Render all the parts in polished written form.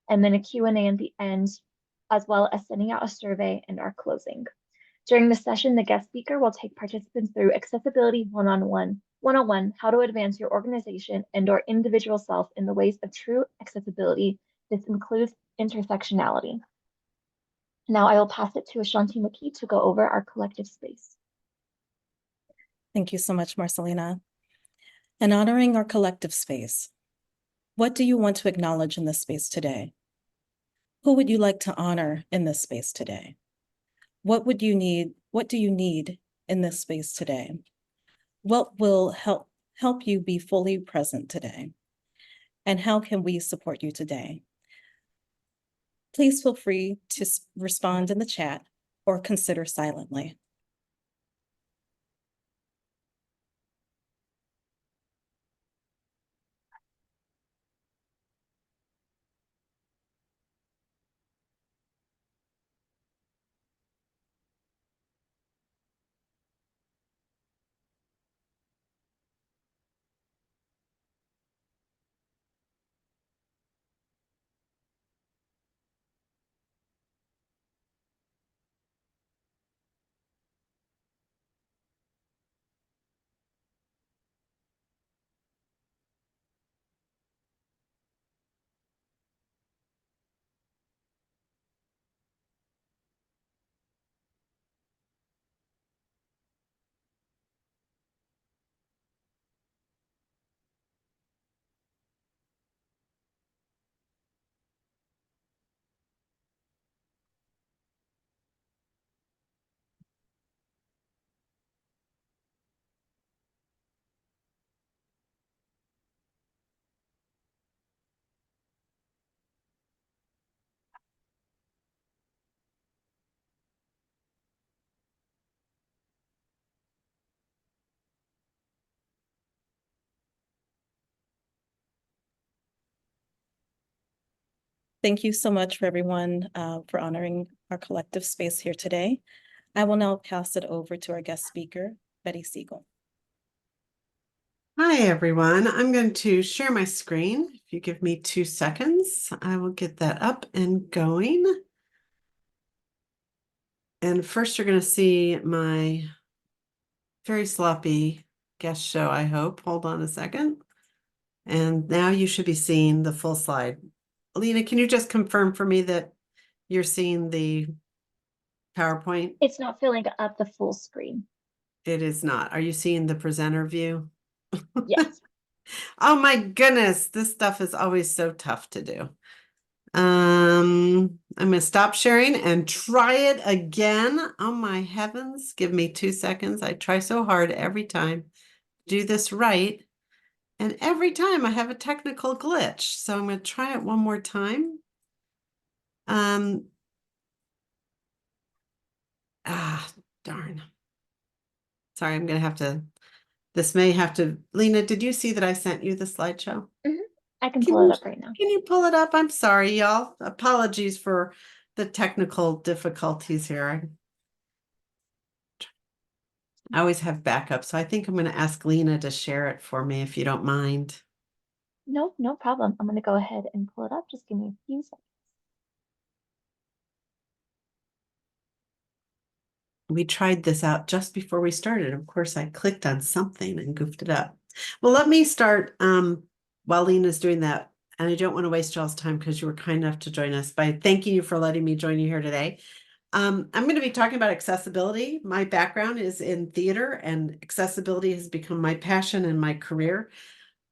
and then a Q&A at the end, as well as sending out a survey and our closing. During the session, the guest speaker will take participants through accessibility one-on-one, how to advance your organization and or individual self in the ways of true accessibility. This includes intersectionality. Now I will pass it to Ashanti McKee to go over our collective space. Thank you so much, Marcelina. And honoring our collective space, what do you want to acknowledge in this space today? Who would you like to honor in this space today? What do you need in this space today? What will help you be fully present today? And how can we support you today? Please feel free to respond in the chat or consider silently. Thank you so much for everyone for honoring our collective space here today. I will now pass it over to our guest speaker, Betty Siegel. Hi, everyone. I'm going to share my screen. If you give me 2 seconds, I will get that up and going. And first, you're going to see my very sloppy guest show, I hope. Hold on a second. And now you should be seeing the full slide. Alina, can you just confirm for me that you're seeing the PowerPoint? It's not filling up the full screen. It is not. Are you seeing the presenter view? Yes. Oh my goodness, this stuff is always so tough to do. I'm going to stop sharing and try it again. Oh my heavens, give me 2 seconds. I try so hard every time to do this right. And every time I have a technical glitch. So I'm going to try it one more time. Darn. Sorry, I'm going to have to, this may have to, Lena, did you see that I sent you the slideshow? I can pull it up right now. Can you pull it up? I'm sorry, y'all. Apologies for the technical difficulties here. I always have backup, so I think I'm going to ask Lena to share it for me if you don't mind. No problem. I'm going to go ahead and pull it up. Just give me a few seconds. We tried this out just before we started. Of course, I clicked on something and goofed it up. Well, let me start while Lena's doing that. And I don't want to waste y'all's time because you were kind enough to join us by thanking you for letting me join you here today. I'm going to be talking about accessibility. My background is in theater, and accessibility has become my passion and my career.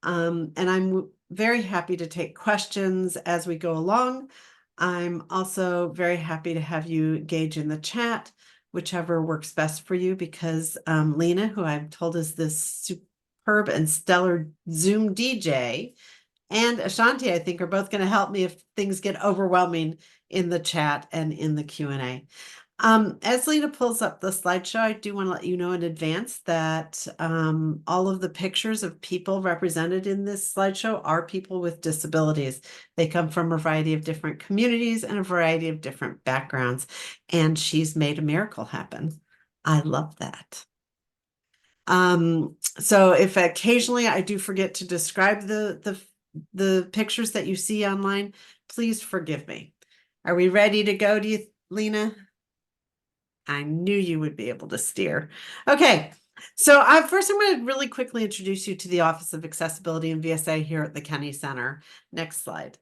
And I'm very happy to take questions as we go along. I'm also very happy to have you engage in the chat, whichever works best for you, because Lena, who I'm told is this superb and stellar Zoom DJ, and Ashanti, I think, are both going to help me if things get overwhelming in the chat and in the Q&A. As Lena pulls up the slideshow, I do want to let you know in advance that all of the pictures of people represented in this slideshow are people with disabilities. They come from a variety of different communities and a variety of different backgrounds, and she's made a miracle happen. I love that. So if occasionally I do forget to describe the pictures that you see online, Please forgive me. Are we ready to go, do you, Lena? I knew you would be able to steer. Okay, so first I'm going to really quickly introduce you to the Office of Accessibility and VSA here at the Kenney Center. Next slide.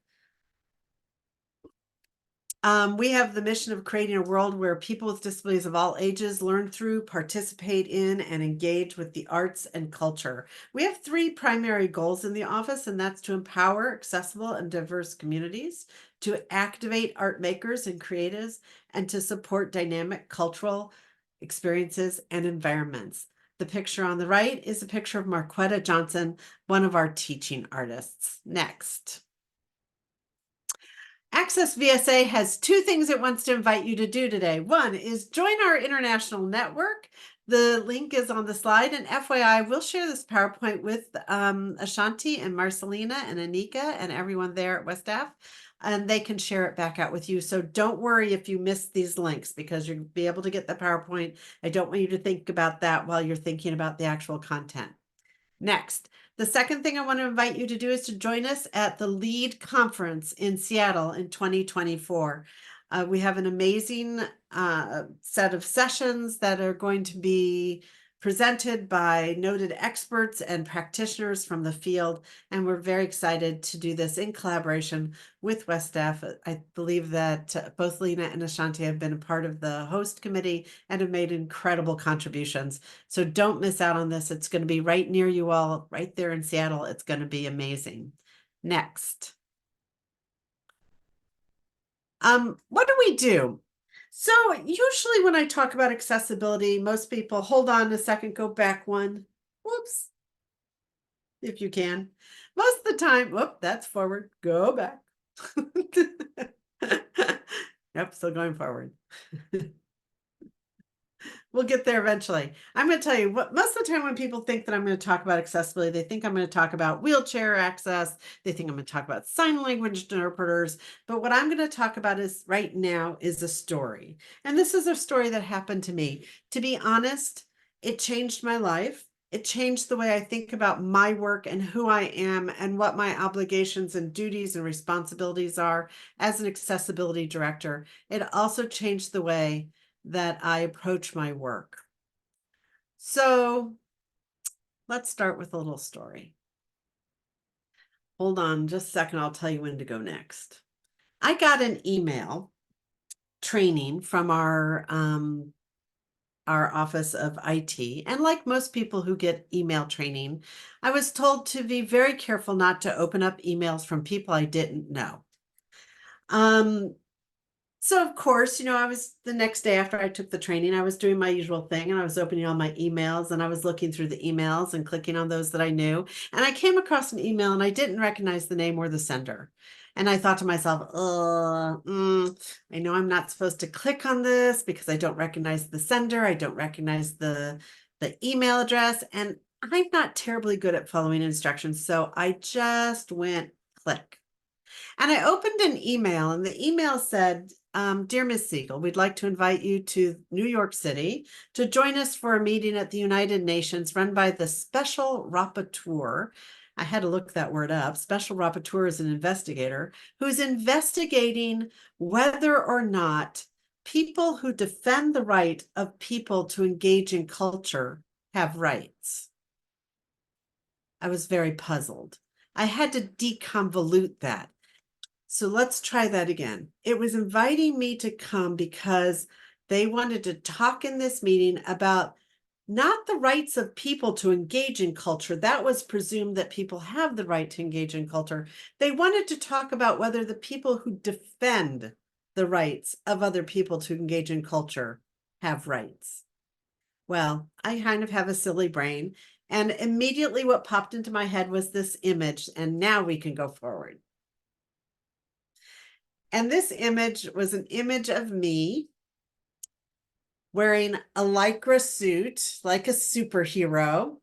We have the mission of creating a world where people with disabilities of all ages learn through, participate in, and engage with the arts and culture. We have 3 primary goals in the office, and that's to empower accessible and diverse communities, to activate art makers and creatives, and to support dynamic cultural experiences and environments. The picture on the right is a picture of Marquetta Johnson, one of our teaching artists. Next. Access VSA has 2 things it wants to invite you to do today. One is join our international network. The link is on the slide, and FYI, we'll share this PowerPoint with Ashanti and Marcelina and Anika and everyone there at WESTAF, and they can share it back out with you. So don't worry if you miss these links, because you'll be able to get the PowerPoint. I don't want you to think about that while you're thinking about the actual content. Next, the second thing I want to invite you to do is to join us at the LEAD conference in Seattle in 2024. We have an amazing set of sessions that are going to be presented by noted experts and practitioners from the field, and we're very excited to do this in collaboration with WESTAF. I believe that both Lena and Ashanti have been a part of the host committee and have made incredible contributions. So don't miss out on this. It's going to be right near you all, right there in Seattle. It's going to be amazing. Next. What do we do? So usually when I talk about accessibility, most people, hold on a second, go back one. Whoops. If you can. Most of the time, whoop, that's forward, go back. Yep, still going forward. We'll get there eventually. I'm going to tell you what, most of the time when people think that I'm going to talk about accessibility, they think I'm going to talk about wheelchair access. They think I'm going to talk about sign language interpreters. But what I'm going to talk about is right now is a story. And this is a story that happened to me. To be honest, it changed my life. It changed the way I think about my work and who I am and what my obligations and duties and responsibilities are as an accessibility director. It also changed the way that I approach my work. So let's start with a little story. Hold on just a second. I'll tell you when to go next. I got an email training from our Office of IT. And like most people who get email training, I was told to be very careful not to open up emails from people I didn't know. So of course, I was the next day after I took the training, I was doing my usual thing, and I was opening all my emails, and I was looking through the emails and clicking on those that I knew. And I came across an email and I didn't recognize the name or the sender. And I thought to myself, I know I'm not supposed to click on this because I don't recognize the sender. I don't recognize the email address, and I'm not terribly good at following instructions. So I just went click. And I opened an email, and the email said, Dear Ms. Siegel, we'd like to invite you to New York City to join us for a meeting at the United Nations run by the Special Rapporteur. I had to look that word up. Special Rapporteur is an investigator who's investigating whether or not people who defend the right of people to engage in culture have rights. I was very puzzled. I had to deconvolute that. So let's try that again. It was inviting me to come because they wanted to talk in this meeting about not the rights of people to engage in culture. That was presumed that people have the right to engage in culture. They wanted to talk about whether the people who defend the rights of other people to engage in culture have rights. Well, I kind of have a silly brain, and immediately what popped into my head was this image, and now we can go forward. And this image was an image of me wearing a lycra suit like a superhero.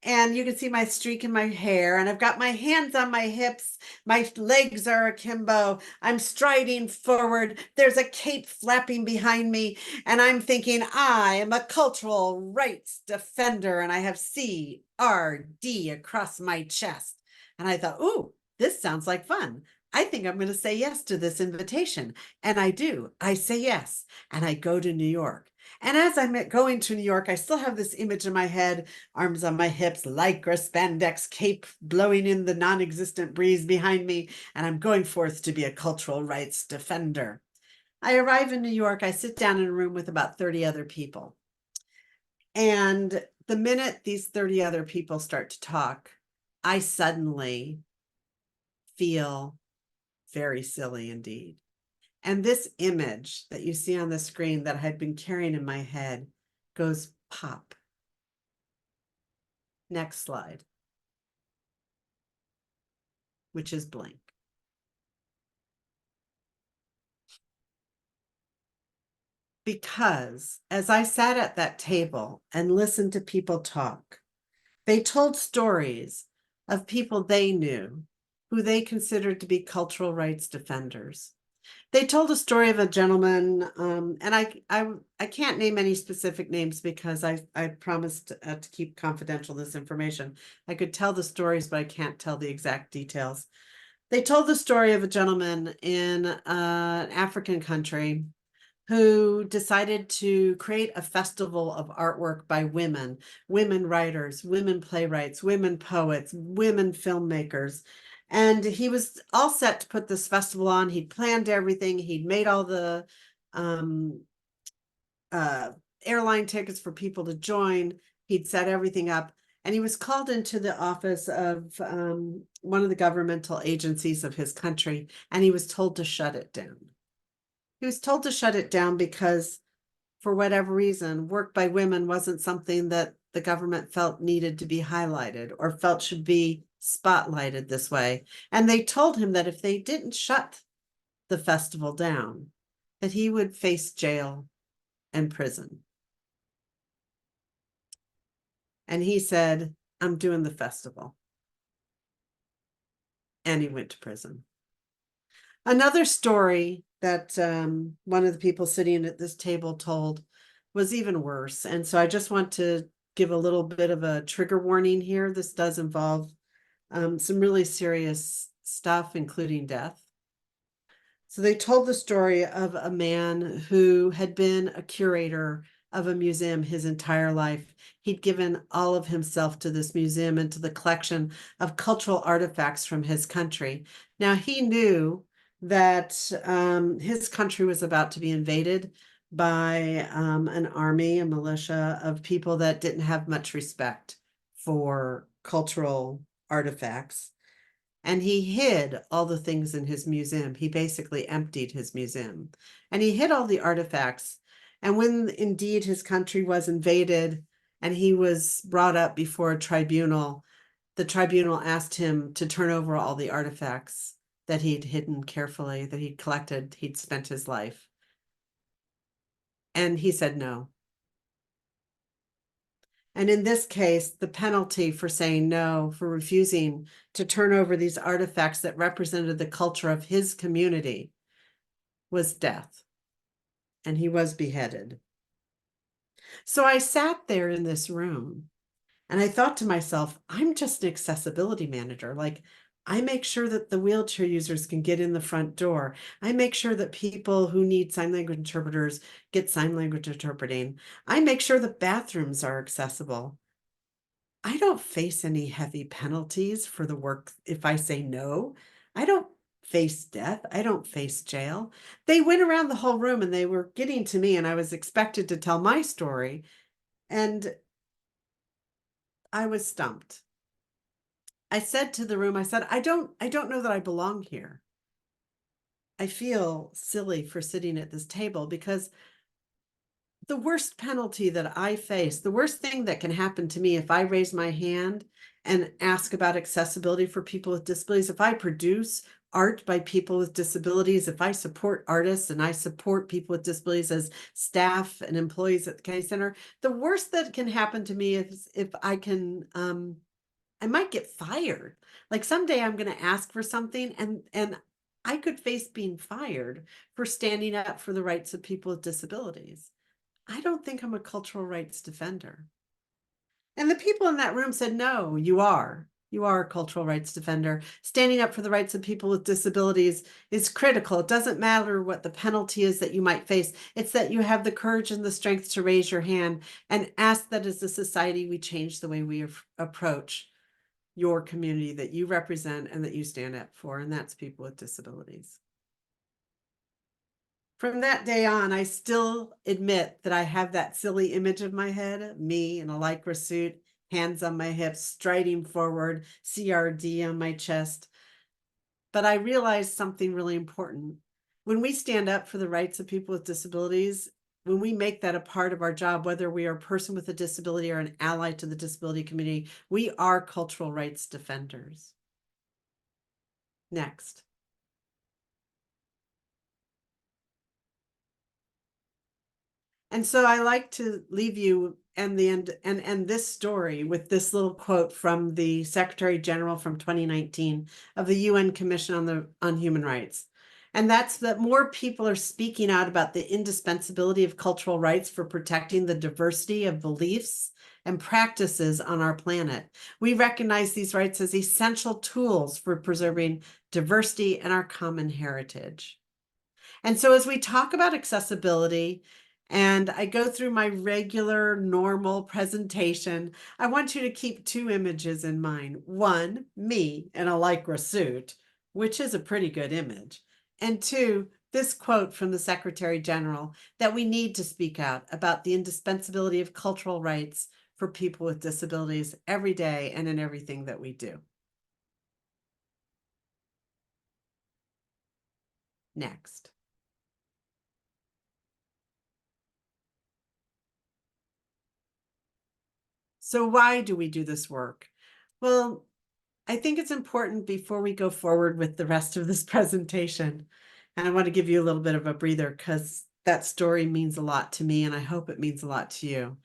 And you can see my streak in my hair, and I've got my hands on my hips. My legs are akimbo. I'm striding forward. There's a cape flapping behind me. And I'm thinking, I am a cultural rights defender. And I have CRD across my chest. And I thought, ooh, this sounds like fun. I think I'm going to say yes to this invitation. And I do. I say yes. And I go to New York. And as I'm going to New York, I still have this image in my head, arms on my hips, lycra spandex cape blowing in the non-existent breeze behind me. And I'm going forth to be a cultural rights defender. I arrive in New York. I sit down in a room with about 30 other people. And the minute these 30 other people start to talk, I suddenly feel very silly indeed. And this image that you see on the screen that I had been carrying in my head goes pop. Next slide, which is blank. Because as I sat at that table and listened to people talk, they told stories of people they knew who they considered to be cultural rights defenders. They told a story of a gentleman, and I can't name any specific names because I promised to keep confidential this information. I could tell the stories, but I can't tell the exact details. They told the story of a gentleman in an African country who decided to create a festival of artwork by women, women writers, women playwrights, women poets, women filmmakers. And he was all set to put this festival on. He'd planned everything. He'd made all the um, airline tickets for people to join. He'd set everything up. And he was called into the office of one of the governmental agencies of his country, and he was told to shut it down. He was told to shut it down because, for whatever reason, work by women wasn't something that the government felt needed to be highlighted or felt should be spotlighted this way. And they told him that if they didn't shut the festival down, that he would face jail and prison. And he said, I'm doing the festival. And he went to prison. Another story that one of the people sitting at this table told was even worse. And so I just want to give a little bit of a trigger warning here. This does involve some really serious stuff, including death. So they told the story of a man who had been a curator of a museum his entire life. He'd given all of himself to this museum and to the collection of cultural artifacts from his country. Now, he knew that his country was about to be invaded by an army, a militia of people that didn't have much respect for cultural artifacts. And he hid all the things in his museum. He basically emptied his museum. And he hid all the artifacts. And when indeed his country was invaded and he was brought up before a tribunal, the tribunal asked him to turn over all the artifacts that he'd hidden carefully, that he'd collected, he'd spent his life. And he said no. And in this case, the penalty for saying no, for refusing to turn over these artifacts that represented the culture of his community, was death. And he was beheaded. So I sat there in this room and I thought to myself, I'm just an accessibility manager. Like, I make sure that the wheelchair users can get in the front door. I make sure that people who need sign language interpreters get sign language interpreting. I make sure that bathrooms are accessible. I don't face any heavy penalties for the work if I say no. I don't face death. I don't face jail. They went around the whole room and they were getting to me, and I was expected to tell my story. And I was stumped. I said to the room, I said, I don't know that I belong here. I feel silly for sitting at this table because the worst penalty that I face, the worst thing that can happen to me if I raise my hand and ask about accessibility for people with disabilities, if I produce art by people with disabilities, if I support artists and I support people with disabilities as staff and employees at the County Center, the worst that can happen to me is if I can, I might get fired. Like someday I'm going to ask for something and I could face being fired for standing up for the rights of people with disabilities. I don't think I'm a cultural rights defender. And the people in that room said, no, you are. You are a cultural rights defender. Standing up for the rights of people with disabilities is critical. It doesn't matter what the penalty is that you might face. It's that you have the courage and the strength to raise your hand and ask that as a society we change the way we approach your community that you represent and that you stand up for, and that's people with disabilities. From that day on, I still admit that I have that silly image of my head, me in a lycra suit, hands on my hips, striding forward, CRD on my chest. But I realized something really important. When we stand up for the rights of people with disabilities, when we make that a part of our job, whether we are a person with a disability or an ally to the disability community, we are cultural rights defenders. Next. And so I like to leave you and this story with this little quote from the Secretary General from 2019 of the UN Commission on Human Rights. And that's that more people are speaking out about the indispensability of cultural rights for protecting the diversity of beliefs and practices on our planet. We recognize these rights as essential tools for preserving diversity and our common heritage. And so as we talk about accessibility, and I go through my regular, normal presentation, I want you to keep two images in mind. One, me in a lycra suit, which is a pretty good image. And two, this quote from the Secretary General that we need to speak out about the indispensability of cultural rights for people with disabilities every day and in everything that we do. Next. So why do we do this work? Well, I think it's important before we go forward with the rest of this presentation. And I want to give you a little bit of a breather because that story means a lot to me and I hope it means a lot to you.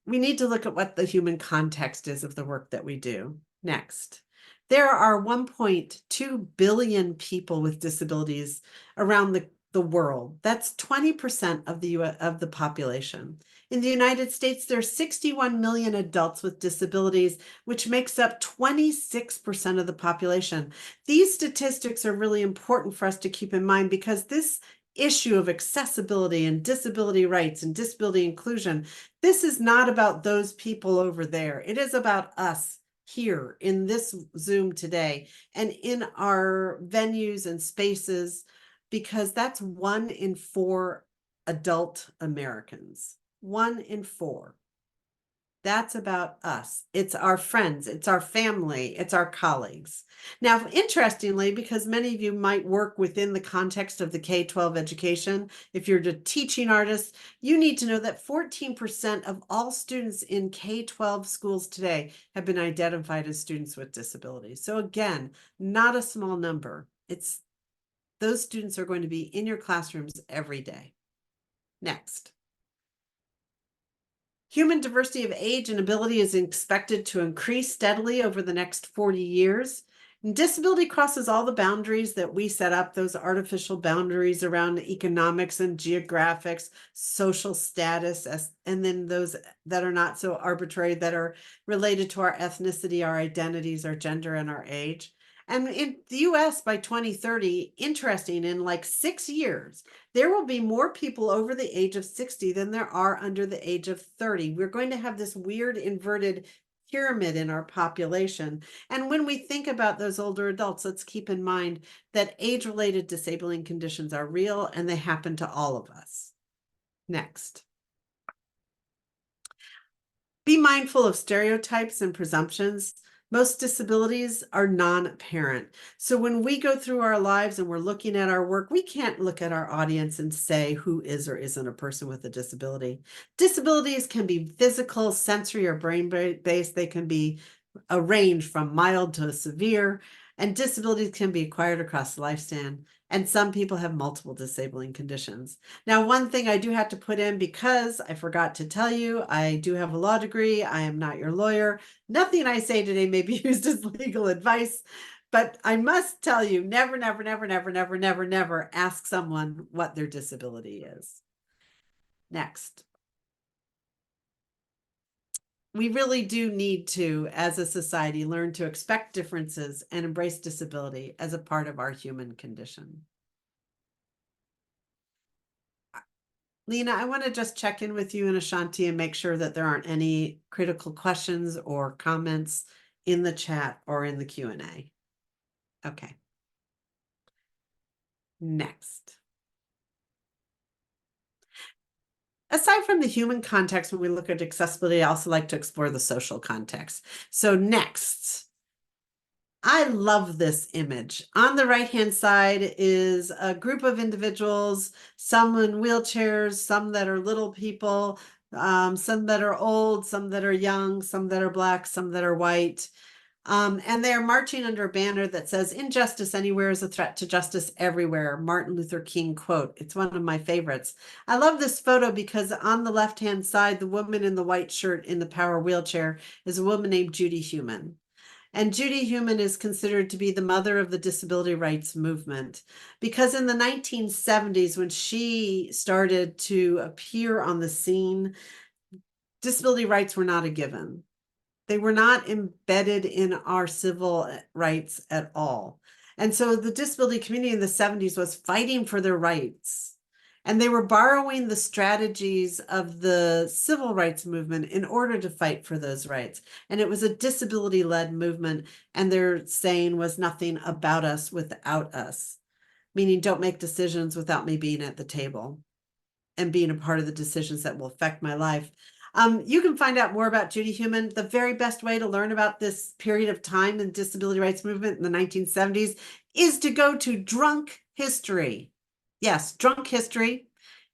We need to look at what the human context is of the work that we do. Next. There are 1.2 billion people with disabilities around the world. That's 20% of the population. In the United States, there are 61 million adults with disabilities, which makes up 26% of the population. These statistics are really important for us to keep in mind because this issue of accessibility and disability rights and disability inclusion, this is not about those people over there. It is about us here in this Zoom today and in our venues and spaces, because that's 1 in 4 adult Americans. 1 in 4. That's about us. It's our friends, it's our family, it's our colleagues. Now, interestingly, because many of you might work within the context of the K-12 education, if you're a teaching artist, you need to know that 14% of all students in K-12 schools today have been identified as students with disabilities. So again, not a small number. Those students are going to be in your classrooms every day. Next. Human diversity of age and ability is expected to increase steadily over the next 40 years. And disability crosses all the boundaries that we set up, those artificial boundaries around economics and geographics, social status, and then those that are not so arbitrary, that are related to our ethnicity, our identities, our gender, and our age. And in the US by 2030, interesting, in like 6 years, there will be more people over the age of 60 than there are under the age of 30. We're going to have this weird inverted pyramid in our population. And when we think about those older adults, let's keep in mind that age-related disabling conditions are real and they happen to all of us. Next. Be mindful of stereotypes and presumptions. Most disabilities are non-apparent. So when we go through our lives and we're looking at our work, we can't look at our audience and say who is or isn't a person with a disability. Disabilities can be physical, sensory, or brain-based. They can be a range from mild to severe, and disabilities can be acquired across the lifespan. And some people have multiple disabling conditions. Now, one thing I do have to put in, because I forgot to tell you, I do have a law degree. I am not your lawyer. Nothing I say today may be used as legal advice, but I must tell you, never, never, never, never, never, never, never ask someone what their disability is. Next. we really do need to, as a society, learn to expect differences and embrace disability as a part of our human condition. Lena, I want to just check in with you and Ashanti and make sure that there aren't any critical questions or comments in the chat or in the Q&A. Okay. Next. Aside from the human context, when we look at accessibility, I also like to explore the social context. So next, I love this image. On the right-hand side is a group of individuals, some in wheelchairs, some that are little people, some that are old, some that are young, some that are Black, some that are white. And they're marching under a banner that says, "Injustice anywhere is a threat to justice everywhere." Martin Luther King quote. It's one of my favorites. I love this photo because on the left-hand side, the woman in the white shirt in the power wheelchair is a woman named Judy Heumann. And Judy Heumann is considered to be the mother of the disability rights movement, because in the 1970s, when she started to appear on the scene, disability rights were not a given. They were not embedded in our civil rights at all. And so the disability community in the 70s was fighting for their rights. And they were borrowing the strategies of the civil rights movement in order to fight for those rights. And it was a disability-led movement. And their saying was nothing about us without us, meaning don't make decisions without me being at the table and being a part of the decisions that will affect my life. You can find out more about Judy Heumann. The very best way to learn about this period of time in disability rights movement in the 1970s is to go to Drunk History. Yes, Drunk History.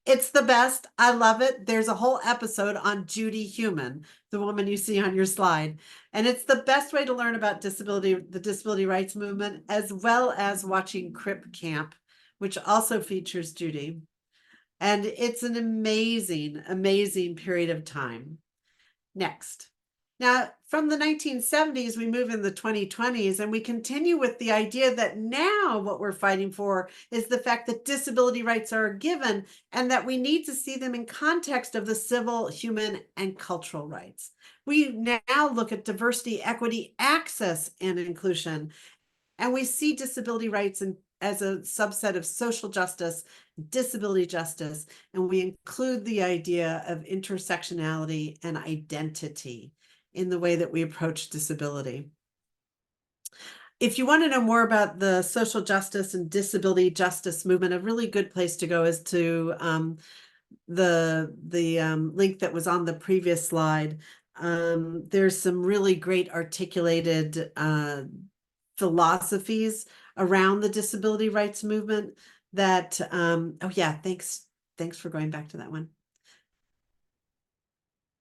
It's the best. I love it. There's a whole episode on Judy Heumann, the woman you see on your slide. And it's the best way to learn about disability, the disability rights movement, as well as watching Crip Camp, which also features Judy. And it's an amazing, amazing period of time. Next. Now, from the 1970s, we move in the 2020s, and we continue with the idea that now what we're fighting for is the fact that disability rights are a given and that we need to see them in context of the civil, human, and cultural rights. We now look at diversity, equity, access, and inclusion, and we see disability rights as a subset of social justice, disability justice, and we include the idea of intersectionality and identity in the way that we approach disability. If you want to know more about the social justice and disability justice movement, a really good place to go is to the link that was on the previous slide. There's some really great articulated philosophies around the disability rights movement that, oh yeah, thanks for going back to that one,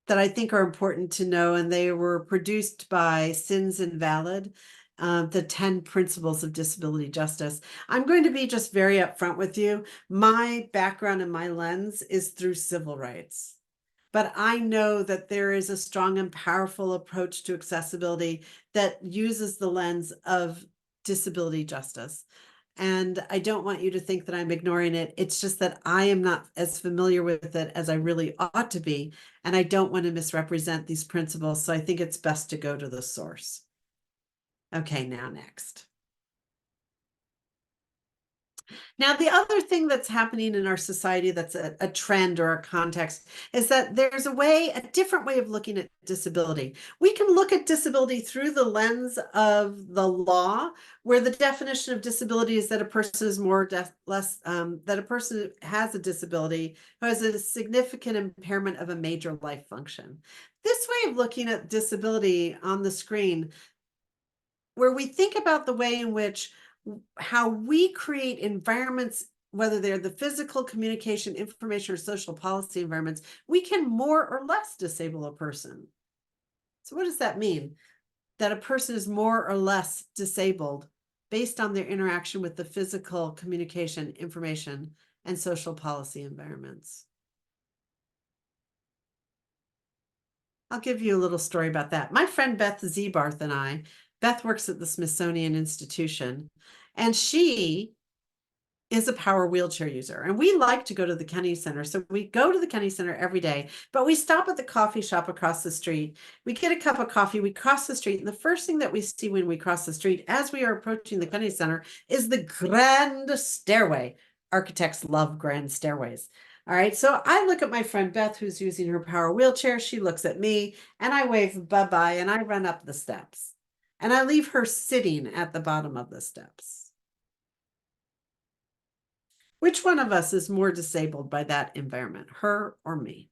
that I think are important to know. And they were produced by Sins Invalid, the 10 principles of disability justice. I'm going to be just very upfront with you. My background and my lens is through civil rights. But I know that there is a strong and powerful approach to accessibility that uses the lens of disability justice. And I don't want you to think that I'm ignoring it. It's just that I am not as familiar with it as I really ought to be. And I don't want to misrepresent these principles. So I think it's best to go to the source. Okay, now next. Now, the other thing that's happening in our society that's a trend or a context is that there's a different way of looking at disability. We can look at disability through the lens of the law, where the definition of disability is that a person is that a person has a disability who has a significant impairment of a major life function. This way of looking at disability on the screen, where we think about the way in which how we create environments, whether they're the physical, communication, information, or social policy environments, we can more or less disable a person. So what does that mean? That a person is more or less disabled based on their interaction with the physical, communication, information, and social policy environments. I'll give you a little story about that. My friend Beth Zebarth and Beth works at the Smithsonian Institution, and she is a power wheelchair user, and we like to go to the Kennedy Center. So we go to the Kennedy Center every day, but we stop at the coffee shop across the street. We get a cup of coffee, we cross the street, and the first thing that we see when we cross the street as we are approaching the Kennedy Center is the grand stairway. Architects love grand stairways. All right, so I look at my friend Beth, who's using her power wheelchair. She looks at me, and I wave bye-bye, and I run up the steps. And I leave her sitting at the bottom of the steps. Which one of us is more disabled by that environment, her or me?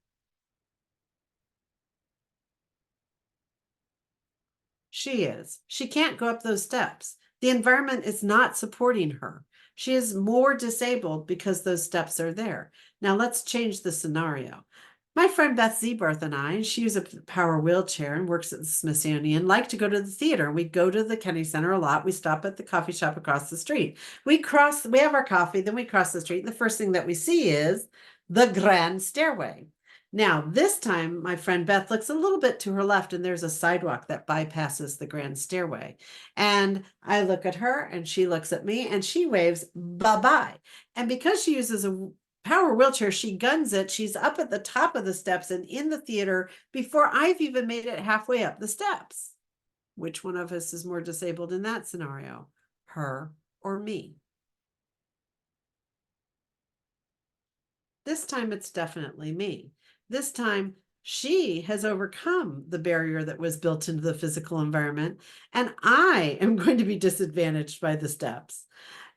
She is. She can't go up those steps. The environment is not supporting her. She is more disabled because those steps are there. Now let's change the scenario. My friend Beth Zebarth and I, she uses a power wheelchair and works at the Smithsonian, like to go to the theater. We go to the Kennedy Center a lot. We stop at the coffee shop across the street. We have our coffee, then we cross the street. And the first thing that we see is the grand stairway. Now, this time, my friend Beth looks a little bit to her left, and there's a sidewalk that bypasses the grand stairway. And I look at her, and she looks at me, and she waves bye-bye. And because she uses a power wheelchair, she guns it. She's up at the top of the steps and in the theater before I've even made it halfway up the steps. Which one of us is more disabled in that scenario? Her or me? This time it's definitely me. This time she has overcome the barrier that was built into the physical environment, and I am going to be disadvantaged by the steps.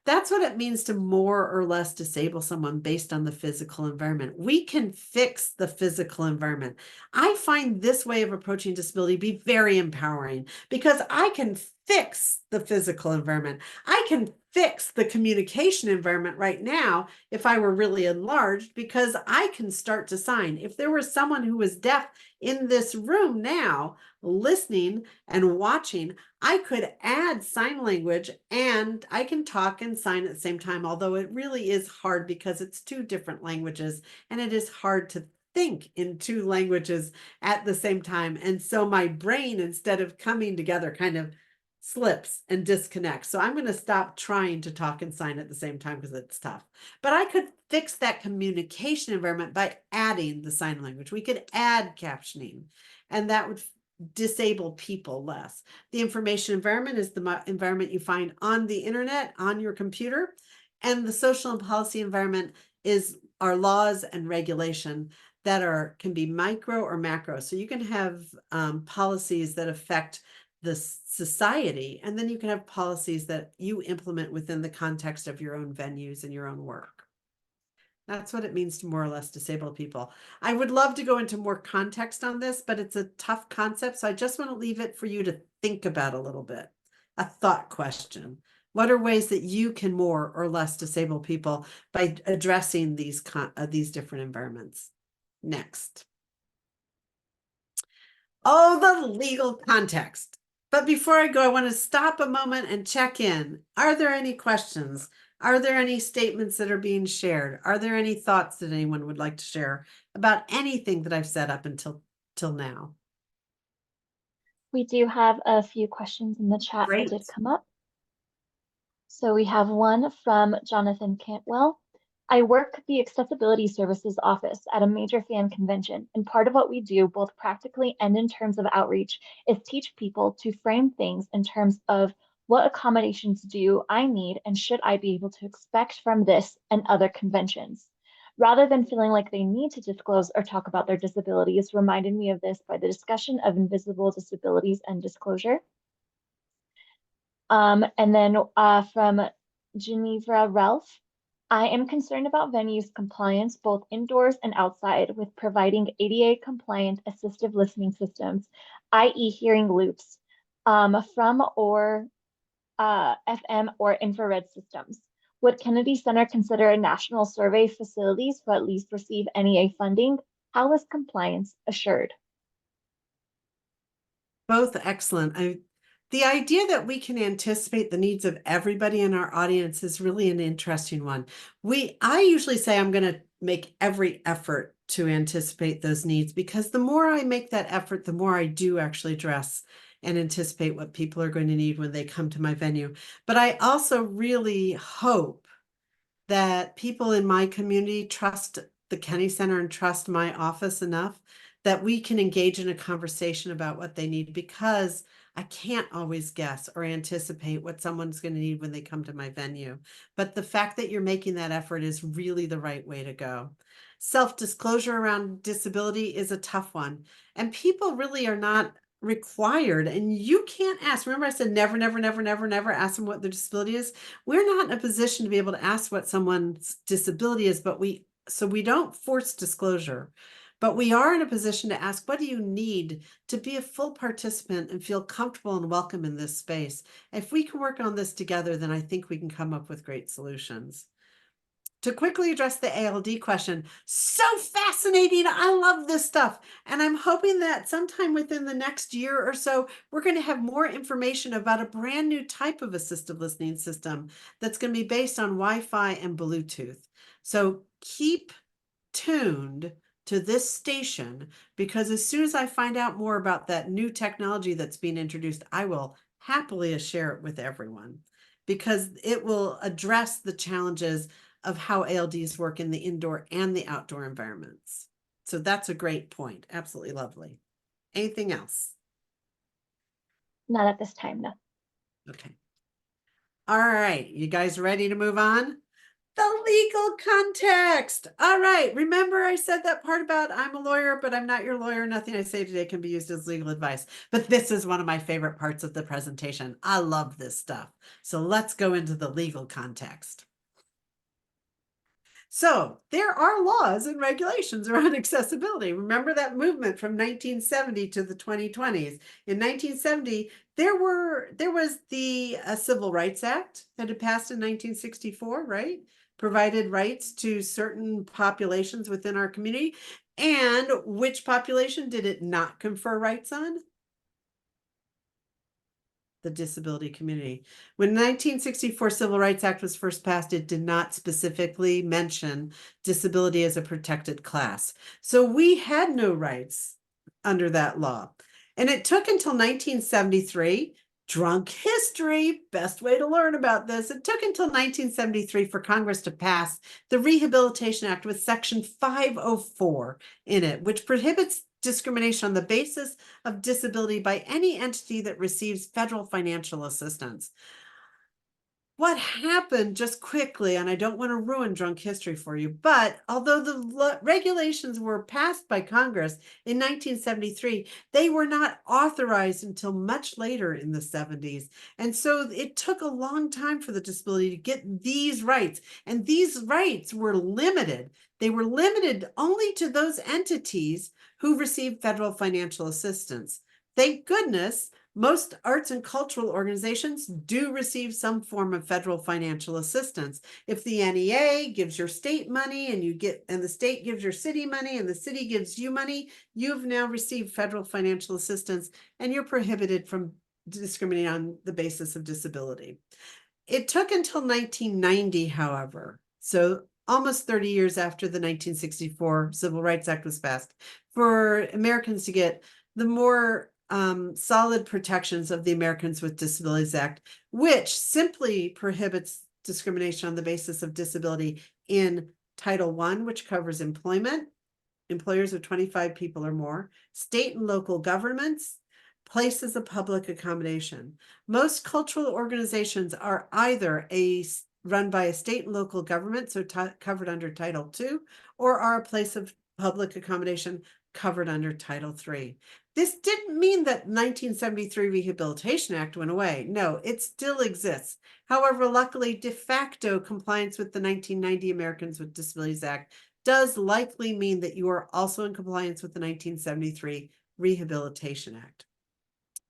That's what it means to more or less disable someone based on the physical environment. We can fix the physical environment. I find this way of approaching disability be very empowering because I can fix the physical environment. I can fix the communication environment right now if I were really enlarged, because I can start to sign. If there was someone who was deaf in this room now, listening and watching, I could add sign language and I can talk and sign at the same time, although it really is hard because it's two different languages and it is hard to think in two languages at the same time. And so my brain, instead of coming together, kind of slips and disconnects. So I'm going to stop trying to talk and sign at the same time because it's tough. But I could fix that communication environment by adding the sign language. We could add captioning, and that would disable people less. The information environment is the environment you find on the internet, on your computer, and the social and policy environment is our laws and regulation that can be micro or macro. So you can have policies that affect the society, and then you can have policies that you implement within the context of your own venues and your own work. That's what it means to more or less disabled people. I would love to go into more context on this, but it's a tough concept. So I just want to leave it for you to think about a little bit. A thought question. What are ways that you can more or less disable people by addressing these different environments? Next. Oh, the legal context. But before I go, I want to stop a moment and check in. Are there any questions? Are there any statements that are being shared? Are there any thoughts that anyone would like to share about anything that I've said up until now? We do have a few questions in the chat Great. that did come up. So we have one from Jonathan Cantwell. I work the Accessibility Services office at a major fan convention, and part of what we do, both practically and in terms of outreach, is teach people to frame things in terms of what accommodations do I need and should I be able to expect from this and other conventions. Rather than feeling like they need to disclose or talk about their disabilities, reminded me of this by the discussion of invisible disabilities and disclosure. And then from Geneva Ralph, I am concerned about venues compliance, both indoors and outside, with providing ADA compliant assistive listening systems, i.e. hearing loops, from or FM or infrared systems. Would Kennedy Center consider a national survey facilities to at least receive NEA funding? How is compliance assured? Both excellent. The idea that we can anticipate the needs of everybody in our audience is really an interesting one. I usually say I'm going to make every effort to anticipate those needs, because the more I make that effort, the more I do actually address and anticipate what people are going to need when they come to my venue. But I also really hope that people in my community trust the Kennedy Center and trust my office enough that we can engage in a conversation about what they need, because I can't always guess or anticipate what someone's going to need when they come to my venue. But the fact that you're making that effort is really the right way to go. Self-disclosure around disability is a tough one, and people really are not required, and you can't ask. Remember I said never, never, never, never, never ask them what their disability is. We're not in a position to be able to ask what someone's disability is, but we don't force disclosure. But we are in a position to ask, what do you need to be a full participant and feel comfortable and welcome in this space? If we can work on this together, then I think we can come up with great solutions. To quickly address the ALD question, so fascinating. I love this stuff. And I'm hoping that sometime within the next year or so, we're going to have more information about a brand new type of assistive listening system that's going to be based on Wi-Fi and Bluetooth. So keep tuned to this station, because as soon as I find out more about that new technology that's being introduced, I will happily share it with everyone, because it will address the challenges of how ALDs work in the indoor and the outdoor environments. So that's a great point. Absolutely lovely. Anything else? Not at this time, no. Okay. All right. You guys ready to move on? The legal context. All right. Remember I said that part about I'm a lawyer, but I'm not your lawyer. Nothing I say today can be used as legal advice. But this is one of my favorite parts of the presentation. I love this stuff. So let's go into the legal context. So there are laws and regulations around accessibility. Remember that movement from 1970 to the 2020s. In 1970, there was the Civil Rights Act that had passed in 1964, right? Provided rights to certain populations within our community. And which population did it not confer rights on? The disability community. When the 1964 Civil Rights Act was first passed, it did not specifically mention disability as a protected class. So we had no rights under that law. And it took until 1973, drunk history, best way to learn about this. It took until 1973 for Congress to pass the Rehabilitation Act with Section 504 in it, which prohibits discrimination on the basis of disability by any entity that receives federal financial assistance. What happened, just quickly, and I don't want to ruin drunk history for you, but although the regulations were passed by Congress in 1973, they were not authorized until much later in the 70s. And so it took a long time for the disability to get these rights. And these rights were limited. They were limited only to those entities who received federal financial assistance. Thank goodness, most arts and cultural organizations do receive some form of federal financial assistance. If the NEA gives your state money and the state gives your city money and the city gives you money, you've now received federal financial assistance and you're prohibited from discriminating on the basis of disability. It took until 1990, however, so almost 30 years after the 1964 Civil Rights Act was passed, for Americans to get the more solid protections of the Americans with Disabilities Act, which simply prohibits discrimination on the basis of disability in Title I, which covers employment, employers of 25 people or more, state and local governments, places of public accommodation. Most cultural organizations are either run by a state and local government, so covered under Title II, or are a place of public accommodation covered under Title III. This didn't mean that 1973 Rehabilitation Act went away. No, it still exists. However, luckily, de facto compliance with the 1990 Americans with Disabilities Act does likely mean that you are also in compliance with the 1973 Rehabilitation Act.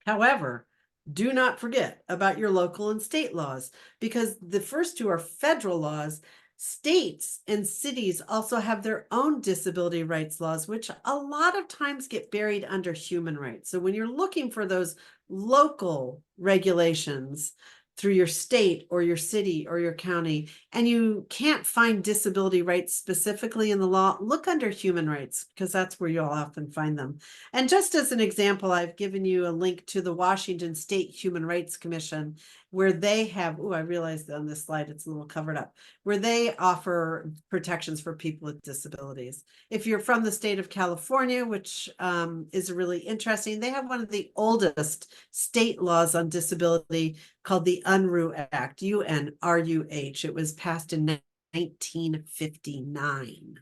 However, do not forget about your local and state laws, because the first two are federal laws. States and cities also have their own disability rights laws, which a lot of times get buried under human rights. So when you're looking for those local regulations through your state or your city or your county, and you can't find disability rights specifically in the law, look under human rights, because that's where you'll often find them. And just as an example, I've given you a link to the Washington State Human Rights Commission, where they have, oh, I realized on this slide it's a little covered up, where they offer protections for people with disabilities. If you're from the state of California, which is really interesting, they have one of the oldest state laws on disability called the UNRUH Act, UNRUH. It was passed in 1959.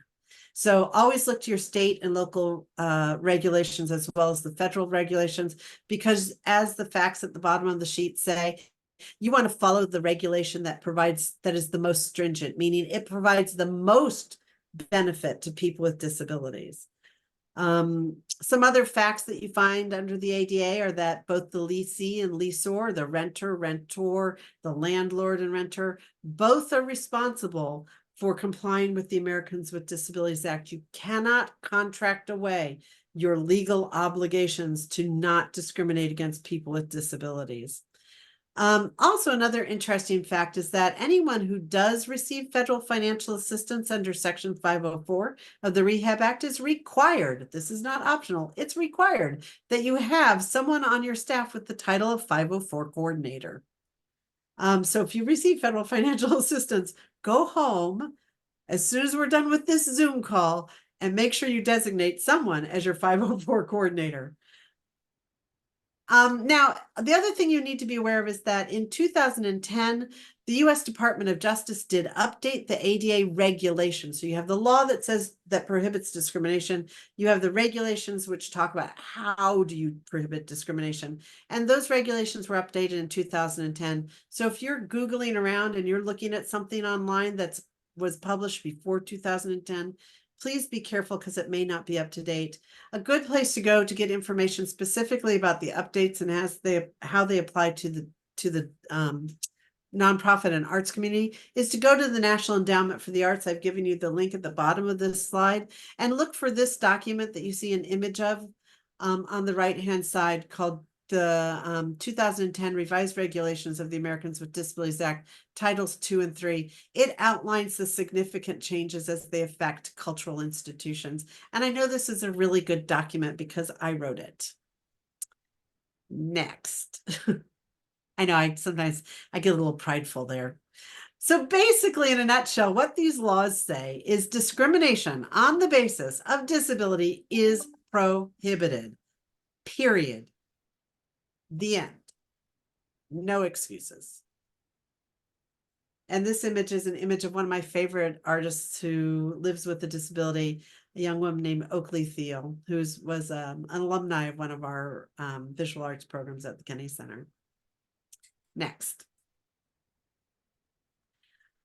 So always look to your state and local regulations as well as the federal regulations, because as the facts at the bottom of the sheet say, you want to follow the regulation that is the most stringent, meaning it provides the most benefit to people with disabilities. Some other facts that you find under the ADA are that both the leasee and leaseor, the renter, the landlord and renter, both are responsible for complying with the Americans with Disabilities Act. You cannot contract away your legal obligations to not discriminate against people with disabilities. Also, another interesting fact is that anyone who does receive federal financial assistance under Section 504 of the Rehab Act is required, this is not optional, it's required that you have someone on your staff with the title of 504 coordinator. So if you receive federal financial assistance, go home as soon as we're done with this Zoom call and make sure you designate someone as your 504 coordinator. Now, the other thing you need to be aware of is that in 2010, the U.S. Department of Justice did update the ADA regulations. So you have the law that says that prohibits discrimination. You have the regulations which talk about how do you prohibit discrimination. And those regulations were updated in 2010. So if you're Googling around and you're looking at something online that was published before 2010, please be careful because it may not be up to date. A good place to go to get information specifically about the updates and how they apply to the nonprofit and arts community is to go to the National Endowment for the Arts. I've given you the link at the bottom of this slide, and look for this document that you see an image of on the right-hand side called the 2010 Revised Regulations of the Americans with Disabilities Act, Titles 2 and 3. It outlines the significant changes as they affect cultural institutions. And I know this is a really good document because I wrote it. Next. I know sometimes I get a little prideful there. So basically, in a nutshell, what these laws say is discrimination on the basis of disability is prohibited, period. The end. No excuses. And this image is an image of one of my favorite artists who lives with a disability, a young woman named Oakley Thiel, who was an alumni of one of our visual arts programs at the Kennedy Center. Next.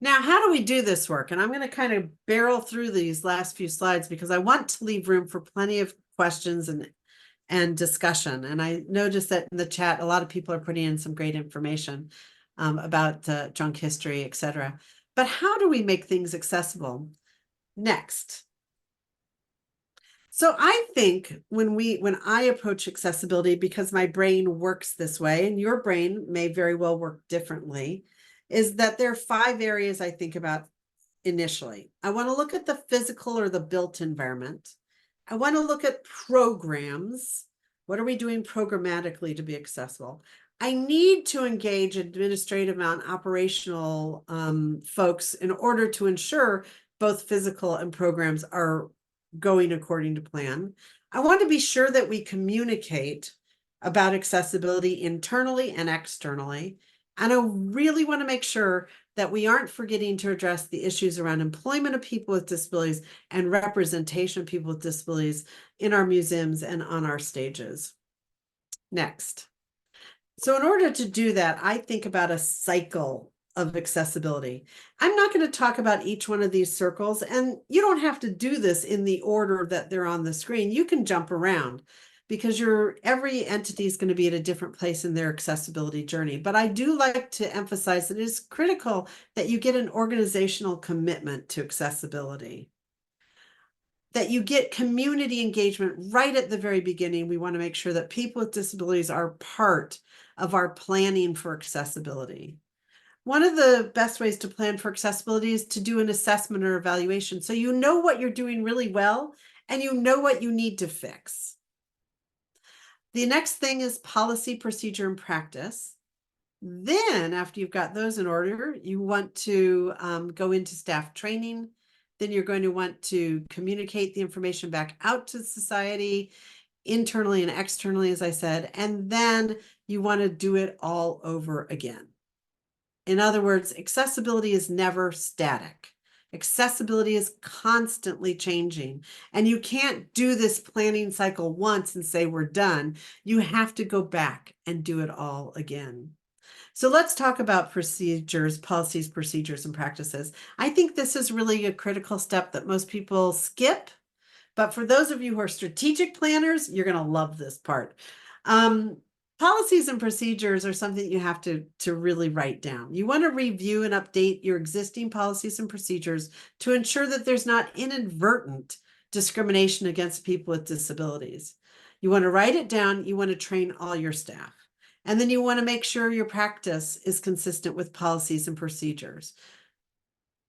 Now, how do we do this work? And I'm going to kind of barrel through these last few slides because I want to leave room for plenty of questions and discussion. And I noticed that in the chat, a lot of people are putting in some great information about drunk history, etc. But how do we make things accessible? Next. So I think when I approach accessibility, because my brain works this way, and your brain may very well work differently, is that there are 5 areas I think about initially. I want to look at the physical or the built environment. I want to look at programs. What are we doing programmatically to be accessible? I need to engage administrative and operational folks in order to ensure both physical and programs are going according to plan. I want to be sure that we communicate about accessibility internally and externally. And I really want to make sure that we aren't forgetting to address the issues around employment of people with disabilities and representation of people with disabilities in our museums and on our stages. Next. So in order to do that, I think about a cycle of accessibility. I'm not going to talk about each one of these circles, and you don't have to do this in the order that they're on the screen. You can jump around because every entity is going to be at a different place in their accessibility journey. But I do like to emphasize that it is critical that you get an organizational commitment to accessibility, that you get community engagement right at the very beginning. We want to make sure that people with disabilities are part of our planning for accessibility. One of the best ways to plan for accessibility is to do an assessment or evaluation, so you know what you're doing really well and you know what you need to fix. The next thing is policy, procedure, and practice. Then after you've got those in order, you want to go into staff training. Then you're going to want to communicate the information back out to society, internally and externally, as I said, and then you want to do it all over again. In other words, accessibility is never static. Accessibility is constantly changing. And you can't do this planning cycle once and say we're done. You have to go back and do it all again. So let's talk about procedures, policies, procedures, and practices. I think this is really a critical step that most people skip. But for those of you who are strategic planners, you're going to love this part. Policies and procedures are something you have to really write down. You want to review and update your existing policies and procedures to ensure that there's not inadvertent discrimination against people with disabilities. You want to write it down. You want to train all your staff. And then you want to make sure your practice is consistent with policies and procedures.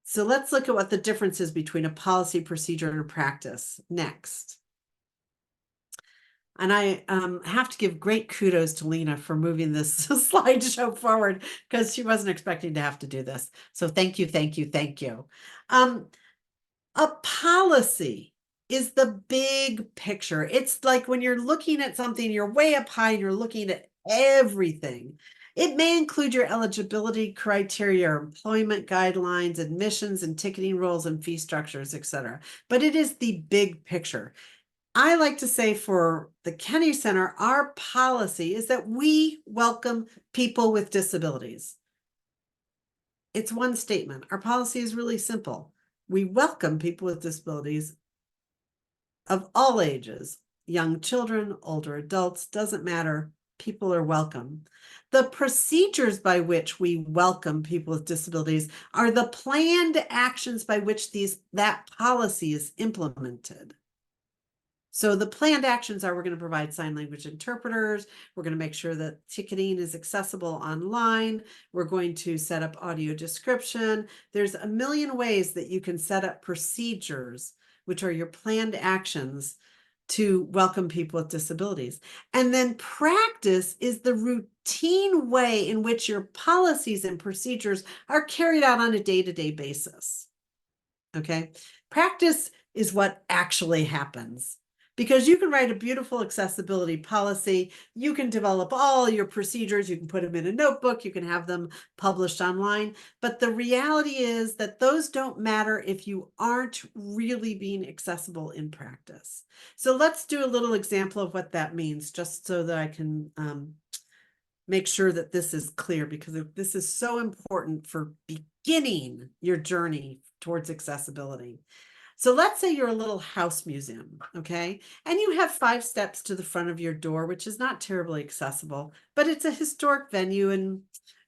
So let's look at what the difference is between a policy, procedure, and a practice next. And I have to give great kudos to Lena for moving this slideshow forward because she wasn't expecting to have to do this. So thank you, thank you, thank you. A policy is the big picture. It's like when you're looking at something, you're way up high and you're looking at everything. It may include your eligibility criteria, employment guidelines, admissions and ticketing rules and fee structures, etc. But it is the big picture. I like to say for the Kennedy Center, our policy is that we welcome people with disabilities. It's one statement. Our policy is really simple. We welcome people with disabilities of all ages, young children, older adults, doesn't matter. People are welcome. The procedures by which we welcome people with disabilities are the planned actions by which that policy is implemented. So the planned actions are we're going to provide sign language interpreters. We're going to make sure that ticketing is accessible online. We're going to set up audio description. There's a million ways that you can set up procedures, which are your planned actions to welcome people with disabilities. And then practice is the routine way in which your policies and procedures are carried out on a day-to-day basis. Okay, practice is what actually happens. Because you can write a beautiful accessibility policy, you can develop all your procedures, you can put them in a notebook, you can have them published online. But the reality is that those don't matter if you aren't really being accessible in practice. So let's do a little example of what that means, just so that I can make sure that this is clear, because this is so important for beginning your journey towards accessibility. So let's say you're a little house museum, okay? And you have 5 steps to the front of your door, which is not terribly accessible, but it's a historic venue and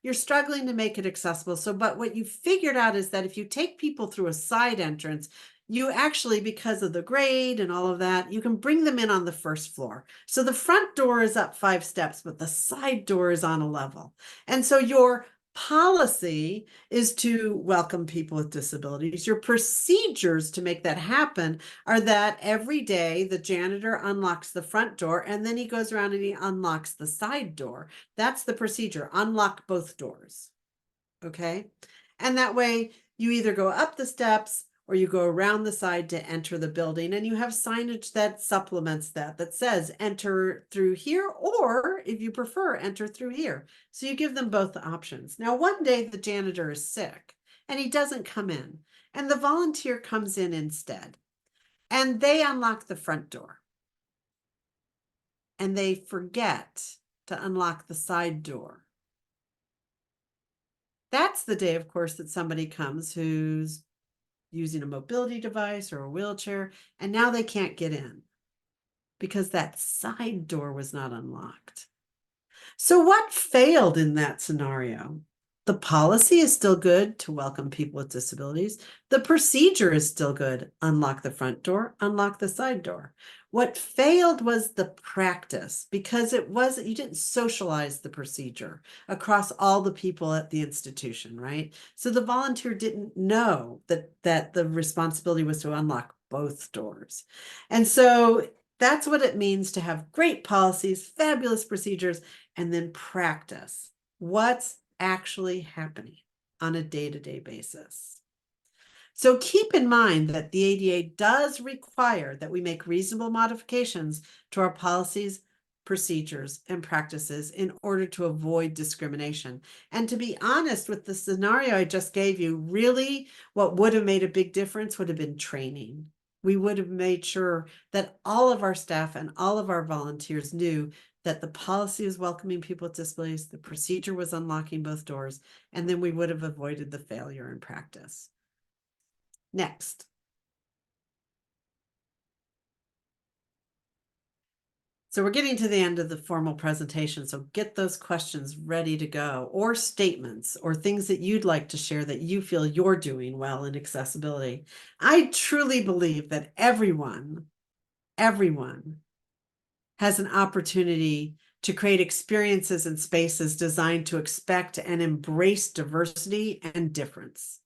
you're struggling to make it accessible. But what you figured out is that if you take people through a side entrance, you actually, because of the grade and all of that, you can bring them in on the first floor. So the front door is up 5 steps, but the side door is on a level. And so your policy is to welcome people with disabilities. Your procedures to make that happen are that every day the janitor unlocks the front door and then he goes around and he unlocks the side door. That's the procedure. Unlock both doors. Okay. And that way you either go up the steps or you go around the side to enter the building, and you have signage that supplements that says enter through here, or if you prefer, enter through here. So you give them both the options. Now, one day the janitor is sick and he doesn't come in, and the volunteer comes in instead, and they unlock the front door and they forget to unlock the side door. That's the day, of course, that somebody comes who's using a mobility device or a wheelchair, and now they can't get in because that side door was not unlocked. So what failed in that scenario? The policy is still good to welcome people with disabilities. The procedure is still good. Unlock the front door, unlock the side door. What failed was the practice, because you didn't socialize the procedure across all the people at the institution, right? So the volunteer didn't know that the responsibility was to unlock both doors. And so that's what it means to have great policies, fabulous procedures, and then practice. what's actually happening on a day-to-day basis. So keep in mind that the ADA does require that we make reasonable modifications to our policies, procedures, and practices in order to avoid discrimination. And to be honest, with the scenario I just gave you, really what would have made a big difference would have been training. We would have made sure that all of our staff and all of our volunteers knew that the policy was welcoming people with disabilities, the procedure was unlocking both doors, and then we would have avoided the failure in practice. Next. So we're getting to the end of the formal presentation, so get those questions ready to go, or statements, or things that you'd like to share that you feel you're doing well in accessibility. I truly believe that everyone has an opportunity to create experiences and spaces designed to expect and embrace diversity and difference.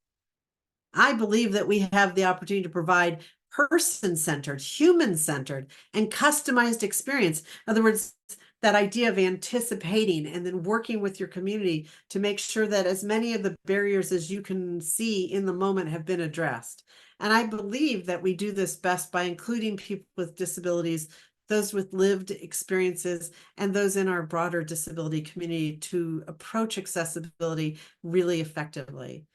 I believe that we have the opportunity to provide person-centered, human-centered, and customized experience. In other words, that idea of anticipating and then working with your community to make sure that as many of the barriers as you can see in the moment have been addressed. And I believe that we do this best by including people with disabilities, those with lived experiences, and those in our broader disability community to approach accessibility really effectively.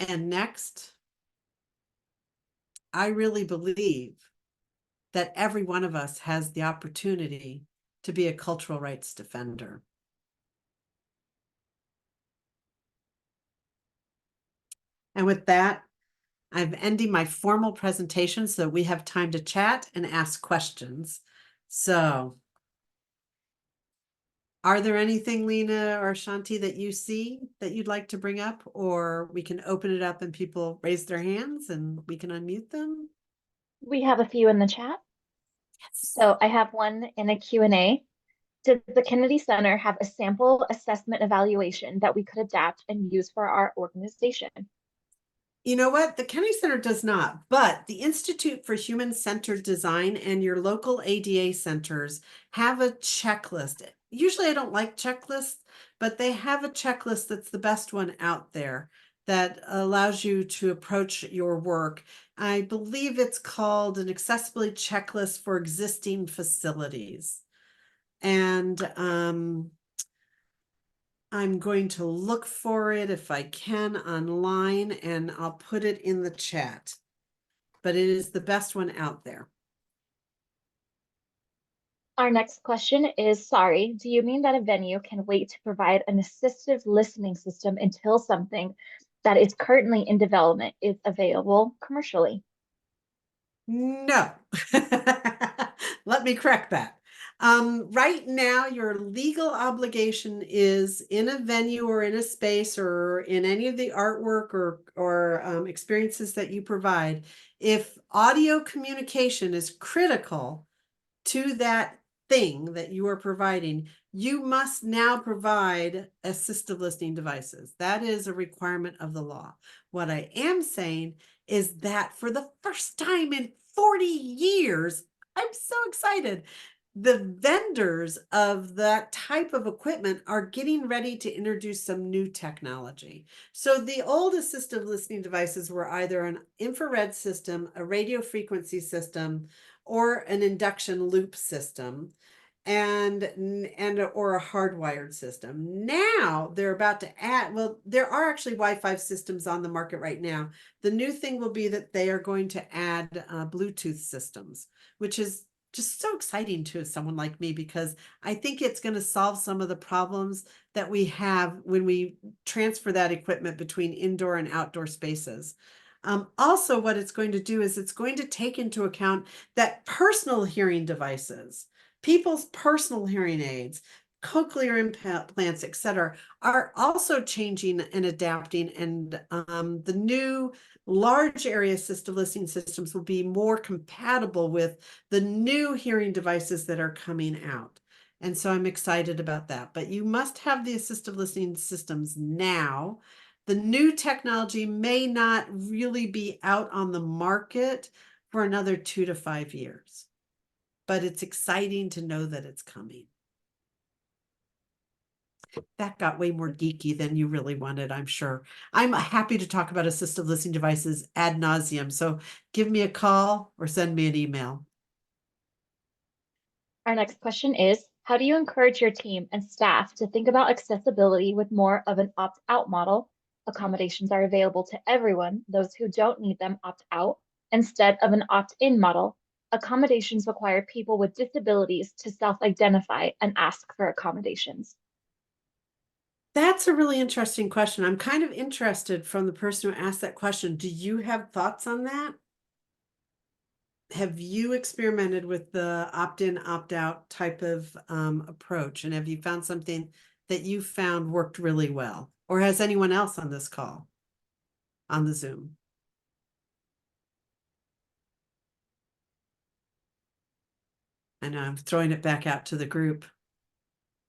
And next, I really believe that every one of us has the opportunity to be a cultural rights defender. And with that, I'm ending my formal presentation so we have time to chat and ask questions. So, are there anything, Lena or Shanti, that you see that you'd like to bring up? Or we can open it up and people raise their hands and we can unmute them? We have a few in the chat. Yes. So I have one in a Q&A. Does the Kennedy Center have a sample assessment evaluation that we could adapt and use for our organization? You know what? The Kennedy Center does not, but the Institute for Human-Centered Design and your local ADA centers have a checklist. Usually I don't like checklists, but they have a checklist that's the best one out there that allows you to approach your work. I believe it's called an accessibility checklist for existing facilities. And I'm going to look for it if I can online, and I'll put it in the chat. But it is the best one out there. Our next question is, sorry, do you mean that a venue can wait to provide an assistive listening system until something that is currently in development is available commercially? No. Let me correct that. Right now, your legal obligation is in a venue or in a space or in any of the artwork or experiences that you provide. If audio communication is critical to that thing that you are providing, you must now provide assistive listening devices. That is a requirement of the law. What I am saying is that for the first time in 40 years, I'm so excited. The vendors of that type of equipment are getting ready to introduce some new technology. So the old assistive listening devices were either an infrared system, a radio frequency system, or an induction loop system and or a hardwired system. Now they're about to add, well, there are actually Wi-Fi systems on the market right now. The new thing will be that they are going to add Bluetooth systems, which is just so exciting to someone like me, because I think it's going to solve some of the problems that we have when we transfer that equipment between indoor and outdoor spaces. Also, what it's going to do is it's going to take into account that personal hearing devices, people's personal hearing aids, cochlear implants, etc., are also changing and adapting. And the new large area assistive listening systems will be more compatible with the new hearing devices that are coming out. And so I'm excited about that. But you must have the assistive listening systems now. The new technology may not really be out on the market for another 2 to 5 years, but it's exciting to know that it's coming. That got way more geeky than you really wanted, I'm sure. I'm happy to talk about assistive listening devices ad nauseum. So give me a call or send me an email. Our next question is, how do you encourage your team and staff to think about accessibility with more of an opt-out model? Accommodations are available to everyone, those who don't need them opt out, instead of an opt-in model. Accommodations require people with disabilities to self-identify and ask for accommodations. That's a really interesting question. I'm kind of interested from the person who asked that question. Do you have thoughts on that? Have you experimented with the opt-in, opt-out type of approach? And have you found something that you found worked really well? Or has anyone else on this call, on the Zoom? I know I'm throwing it back out to the group.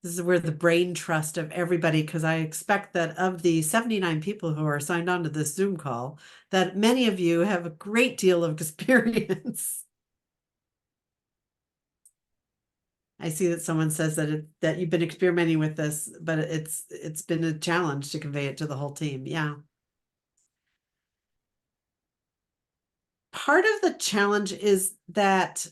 This is where the brain trust of everybody, because I expect that of the 79 people who are signed on to this Zoom call, that many of you have a great deal of experience. I see that someone says that you've been experimenting with this, but it's been a challenge to convey it to the whole team. Yeah. Part of the challenge is that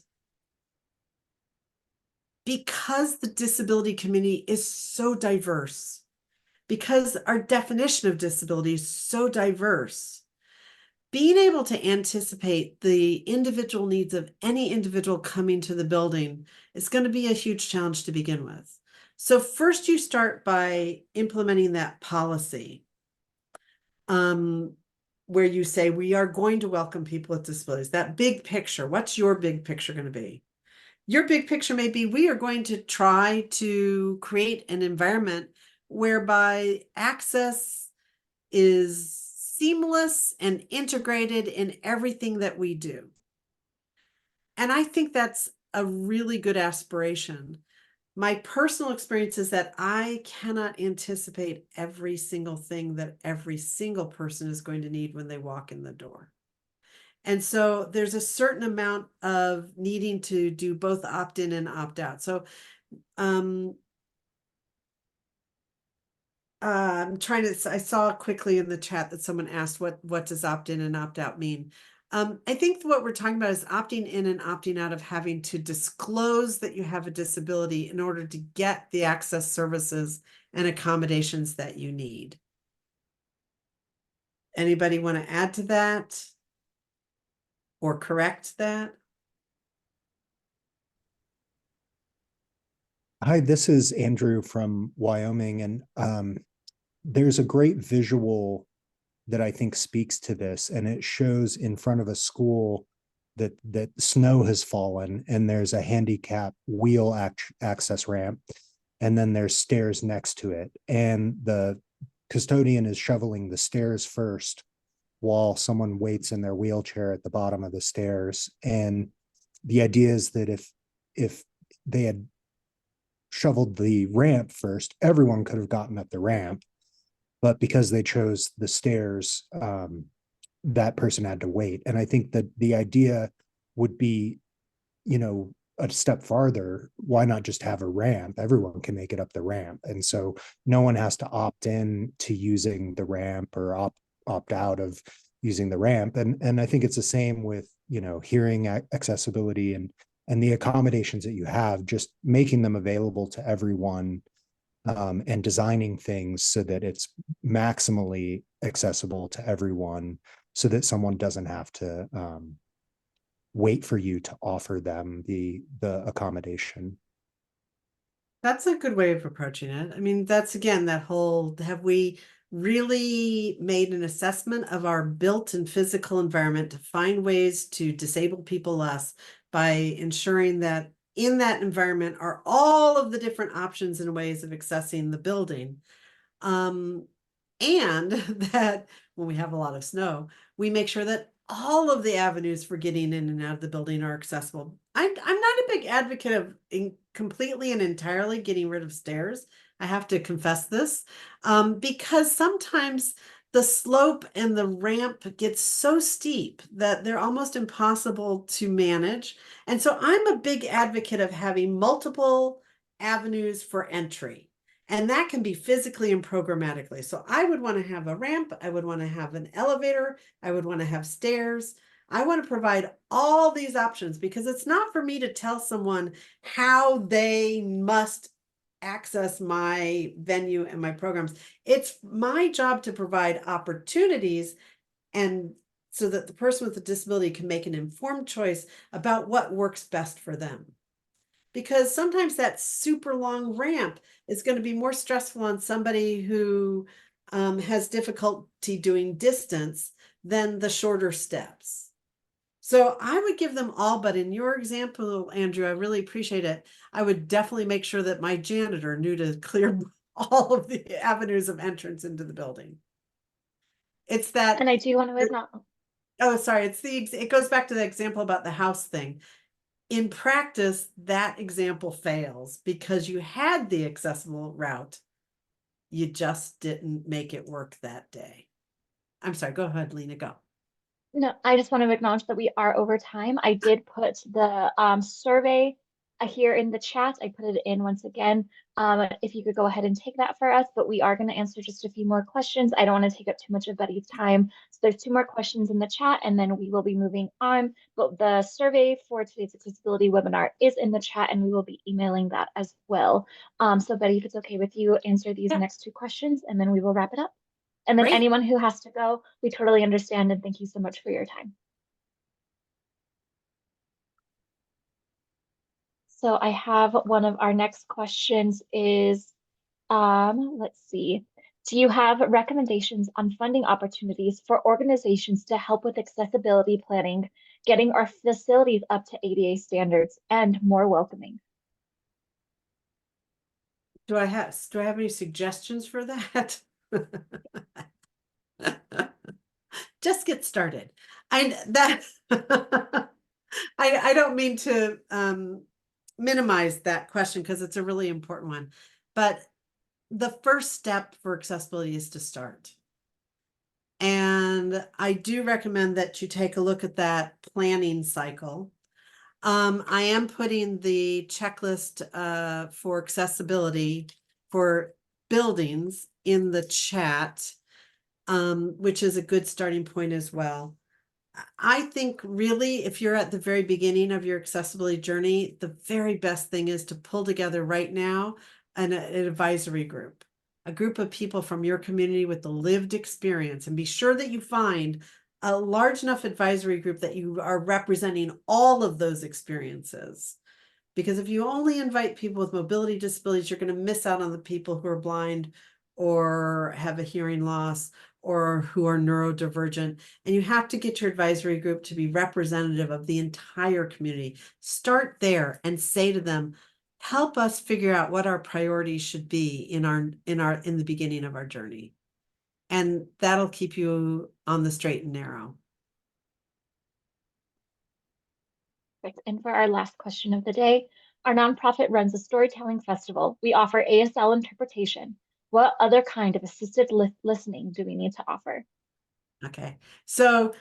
because the disability community is so diverse, because our definition of disability is so diverse, being able to anticipate the individual needs of any individual coming to the building is going to be a huge challenge to begin with. So first you start by implementing that policy, where you say, we are going to welcome people with disabilities. That big picture, what's your big picture going to be? Your big picture may be, we are going to try to create an environment whereby access is seamless and integrated in everything that we do. And I think that's a really good aspiration. My personal experience is that I cannot anticipate every single thing that every single person is going to need when they walk in the door. And so there's a certain amount of needing to do both opt-in and opt-out. So I'm trying to, I saw quickly in the chat that someone asked what does opt-in and opt-out mean? I think what we're talking about is opting in and opting out of having to disclose that you have a disability in order to get the access services and accommodations that you need. Anybody want to add to that or correct that? Hi, this is Andrew from Wyoming, and there's a great visual that I think speaks to this, and it shows in front of a school that snow has fallen, and there's a handicap wheel access ramp, and then there's stairs next to it, and the custodian is shoveling the stairs first while someone waits in their wheelchair at the bottom of the stairs. And the idea is that if they had shoveled the ramp first, everyone could have gotten up the ramp, but because they chose the stairs, that person had to wait. And I think that the idea would be, a step farther. Why not just have a ramp? Everyone can make it up the ramp, and so no one has to opt in to using the ramp or opt out of using the ramp. And I think it's the same with hearing accessibility and the accommodations that you have, just making them available to everyone, and designing things so that it's maximally accessible to everyone, so that someone doesn't have to wait for you to offer them the accommodation. That's a good way of approaching it. I mean, that's again, that whole, have we really made an assessment of our built and physical environment to find ways to disable people less by ensuring that in that environment are all of the different options and ways of accessing the building. And that when we have a lot of snow, we make sure that all of the avenues for getting in and out of the building are accessible. I'm not a big advocate of completely and entirely getting rid of stairs. I have to confess this, because sometimes the slope and the ramp gets so steep that they're almost impossible to manage. And so I'm a big advocate of having multiple avenues for entry. And that can be physically and programmatically. So I would want to have a ramp. I would want to have an elevator. I would want to have stairs. I want to provide all these options because it's not for me to tell someone how they must access my venue and my programs. It's my job to provide opportunities, and so that the person with a disability can make an informed choice about what works best for them. Because sometimes that super long ramp is going to be more stressful on somebody who has difficulty doing distance than the shorter steps. So I would give them all, but in your example, Andrew, I really appreciate it. I would definitely make sure that my janitor knew to clear all of the avenues of entrance into the building. It's that, And I do want to acknowledge, oh, sorry, it goes back to the example about the house thing. In practice, that example fails because you had the accessible route. You just didn't make it work that day. I'm sorry, go ahead, Lena, go. no, I just want to acknowledge that we are over time. I did put the survey here in the chat. I put it in once again. If you could go ahead and take that for us, but we are going to answer just a few more questions. I don't want to take up too much of Betty's time. So there's 2 more questions in the chat, and then we will be moving on. But the survey for today's accessibility webinar is in the chat, and we will be emailing that as well. So Betty, if it's okay with you, answer these next 2 questions, and then we will wrap it up. And then Great. anyone who has to go, we totally understand, and thank you so much for your time. So I have one of our next questions is, let's see. Do you have recommendations on funding opportunities for organizations to help with accessibility planning, getting our facilities up to ADA standards and more welcoming? Do I have any suggestions for that? Just get started. I don't mean to minimize that question because it's a really important one, but the first step for accessibility is to start. And I do recommend that you take a look at that planning cycle. I am putting the checklist for accessibility for buildings in the chat, which is a good starting point as well. I think really, if you're at the very beginning of your accessibility journey, the very best thing is to pull together right now an advisory group, a group of people from your community with the lived experience, and be sure that you find a large enough advisory group that you are representing all of those experiences. Because if you only invite people with mobility disabilities, you're going to miss out on the people who are blind or have a hearing loss or who are neurodivergent. And you have to get your advisory group to be representative of the entire community. Start there and say to them, help us figure out what our priorities should be in the beginning of our journey. And that'll keep you on the straight and narrow. Perfect. And for our last question of the day, our nonprofit runs a storytelling festival. We offer ASL interpretation. What other kind of assisted listening do we need to offer? Okay, so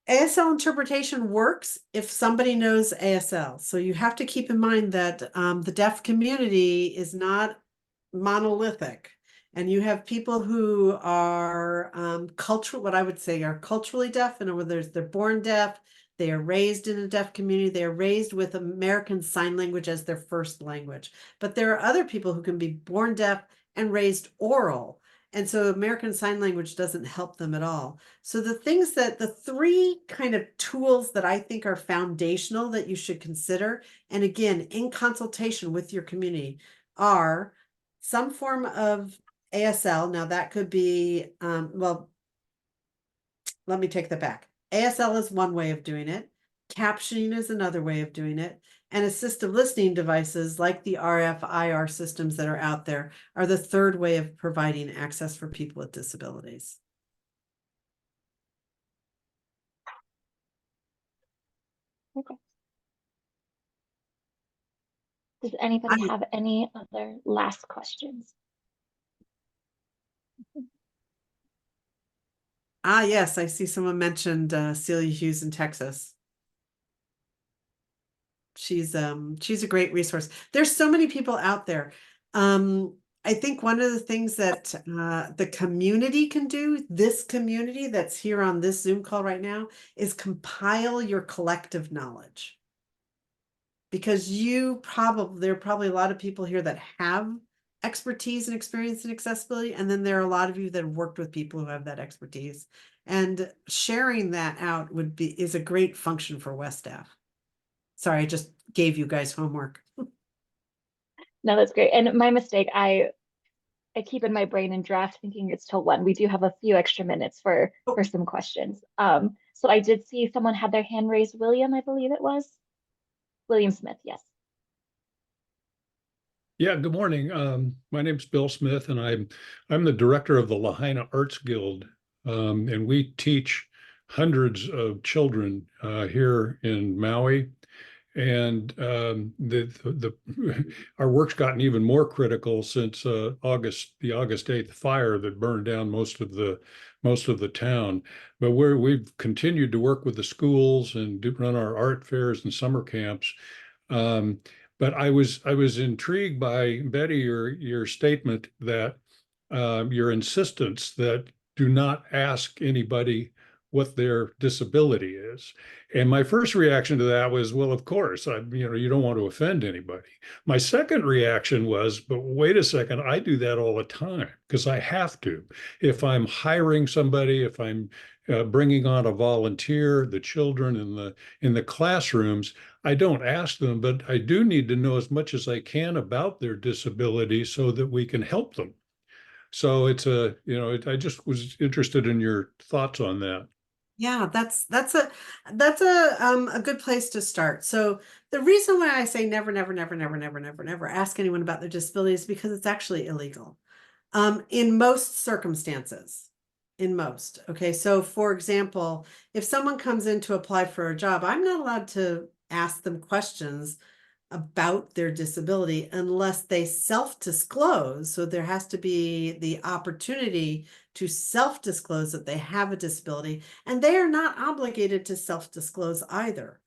ASL interpretation works if somebody knows ASL. So you have to keep in mind that the deaf community is not monolithic. And you have people who are what I would say are culturally deaf. In other words, they're born deaf. They are raised in a deaf community. They are raised with American Sign Language as their first language. But there are other people who can be born deaf and raised oral. And so American Sign Language doesn't help them at all. So the 3 kind of tools that I think are foundational that you should consider, and again, in consultation with your community, are some form of ASL. Now that could be, well, let me take that back. ASL is one way of doing it. Captioning is another way of doing it. And assistive listening devices like the RF-IR systems that are out there are the 3rd way of providing access for people with disabilities. Okay. Does anybody have any other last questions? Yes, I see someone mentioned Celia Hughes in Texas. She's a great resource. There's so many people out there. I think one of the things that the community can do, this community that's here on this Zoom call right now, is compile your collective knowledge. Because there are probably a lot of people here that have expertise and experience in accessibility, and then there are a lot of you that have worked with people who have that expertise. And sharing that out is a great function for WESTAF. Sorry, I just gave you guys homework. No, that's great. And my mistake, I keep in my brain and draft thinking it's till 1. We do have a few extra minutes for some questions. So I did see someone had their hand raised. William, I believe it was. William Smith, yes. Yeah, good morning. My name's Bill Smith, and I'm the director of the Lahaina Arts Guild, and we teach hundreds of children here in Maui. And our work's gotten even more critical since the August 8th fire that burned down most of the town. But we've continued to work with the schools and run our art fairs and summer camps. But I was intrigued by, Betty, your statement that your insistence that do not ask anybody what their disability is. And my first reaction to that was, well, of course, you don't want to offend anybody. My second reaction was, but wait a second, I do that all the time because I have to. If I'm hiring somebody, if I'm bringing on a volunteer, the children in the classrooms, I don't ask them, but I do need to know as much as I can about their disability so that we can help them. So I just was interested in your thoughts on that. Yeah, that's a good place to start. So the reason why I say never ask anyone about their disability is because it's actually illegal. In most circumstances. Okay. So for example, if someone comes in to apply for a job, I'm not allowed to ask them questions about their disability unless they self-disclose. So there has to be the opportunity to self-disclose that they have a disability, and they are not obligated to self-disclose either.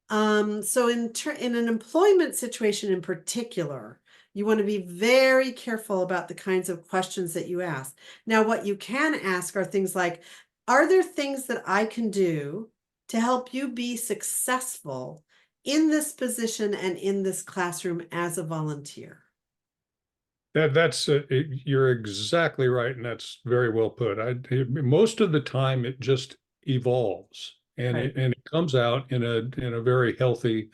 So in an employment situation in particular, you want to be very careful about the kinds of questions that you ask. Now, what you can ask are things like, are there things that I can do to help you be successful in this position and in this classroom as a volunteer? You're exactly right, and that's very well put. Most of the time it just evolves, and Right. it comes out in a very healthy,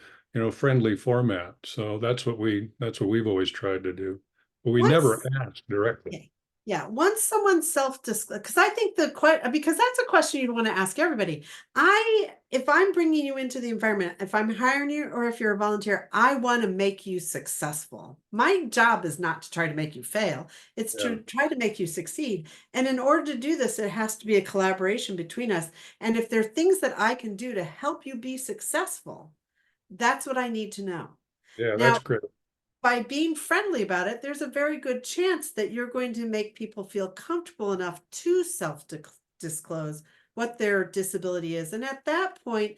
friendly format. So that's what we've always tried to do, but we never ask directly. Okay. Yeah, once someone self-disclose, because I think because that's a question you'd want to ask everybody. If I'm bringing you into the environment, if I'm hiring you or if you're a volunteer, I want to make you successful. My job is not to try to make you fail. It's to try to make you succeed. And in order to do this, it has to be a collaboration between us. And if there are things that I can do to help you be successful, that's what I need to know. Yeah, Now, that's great. by being friendly about it, there's a very good chance that you're going to make people feel comfortable enough to self-disclose what their disability is. And at that point,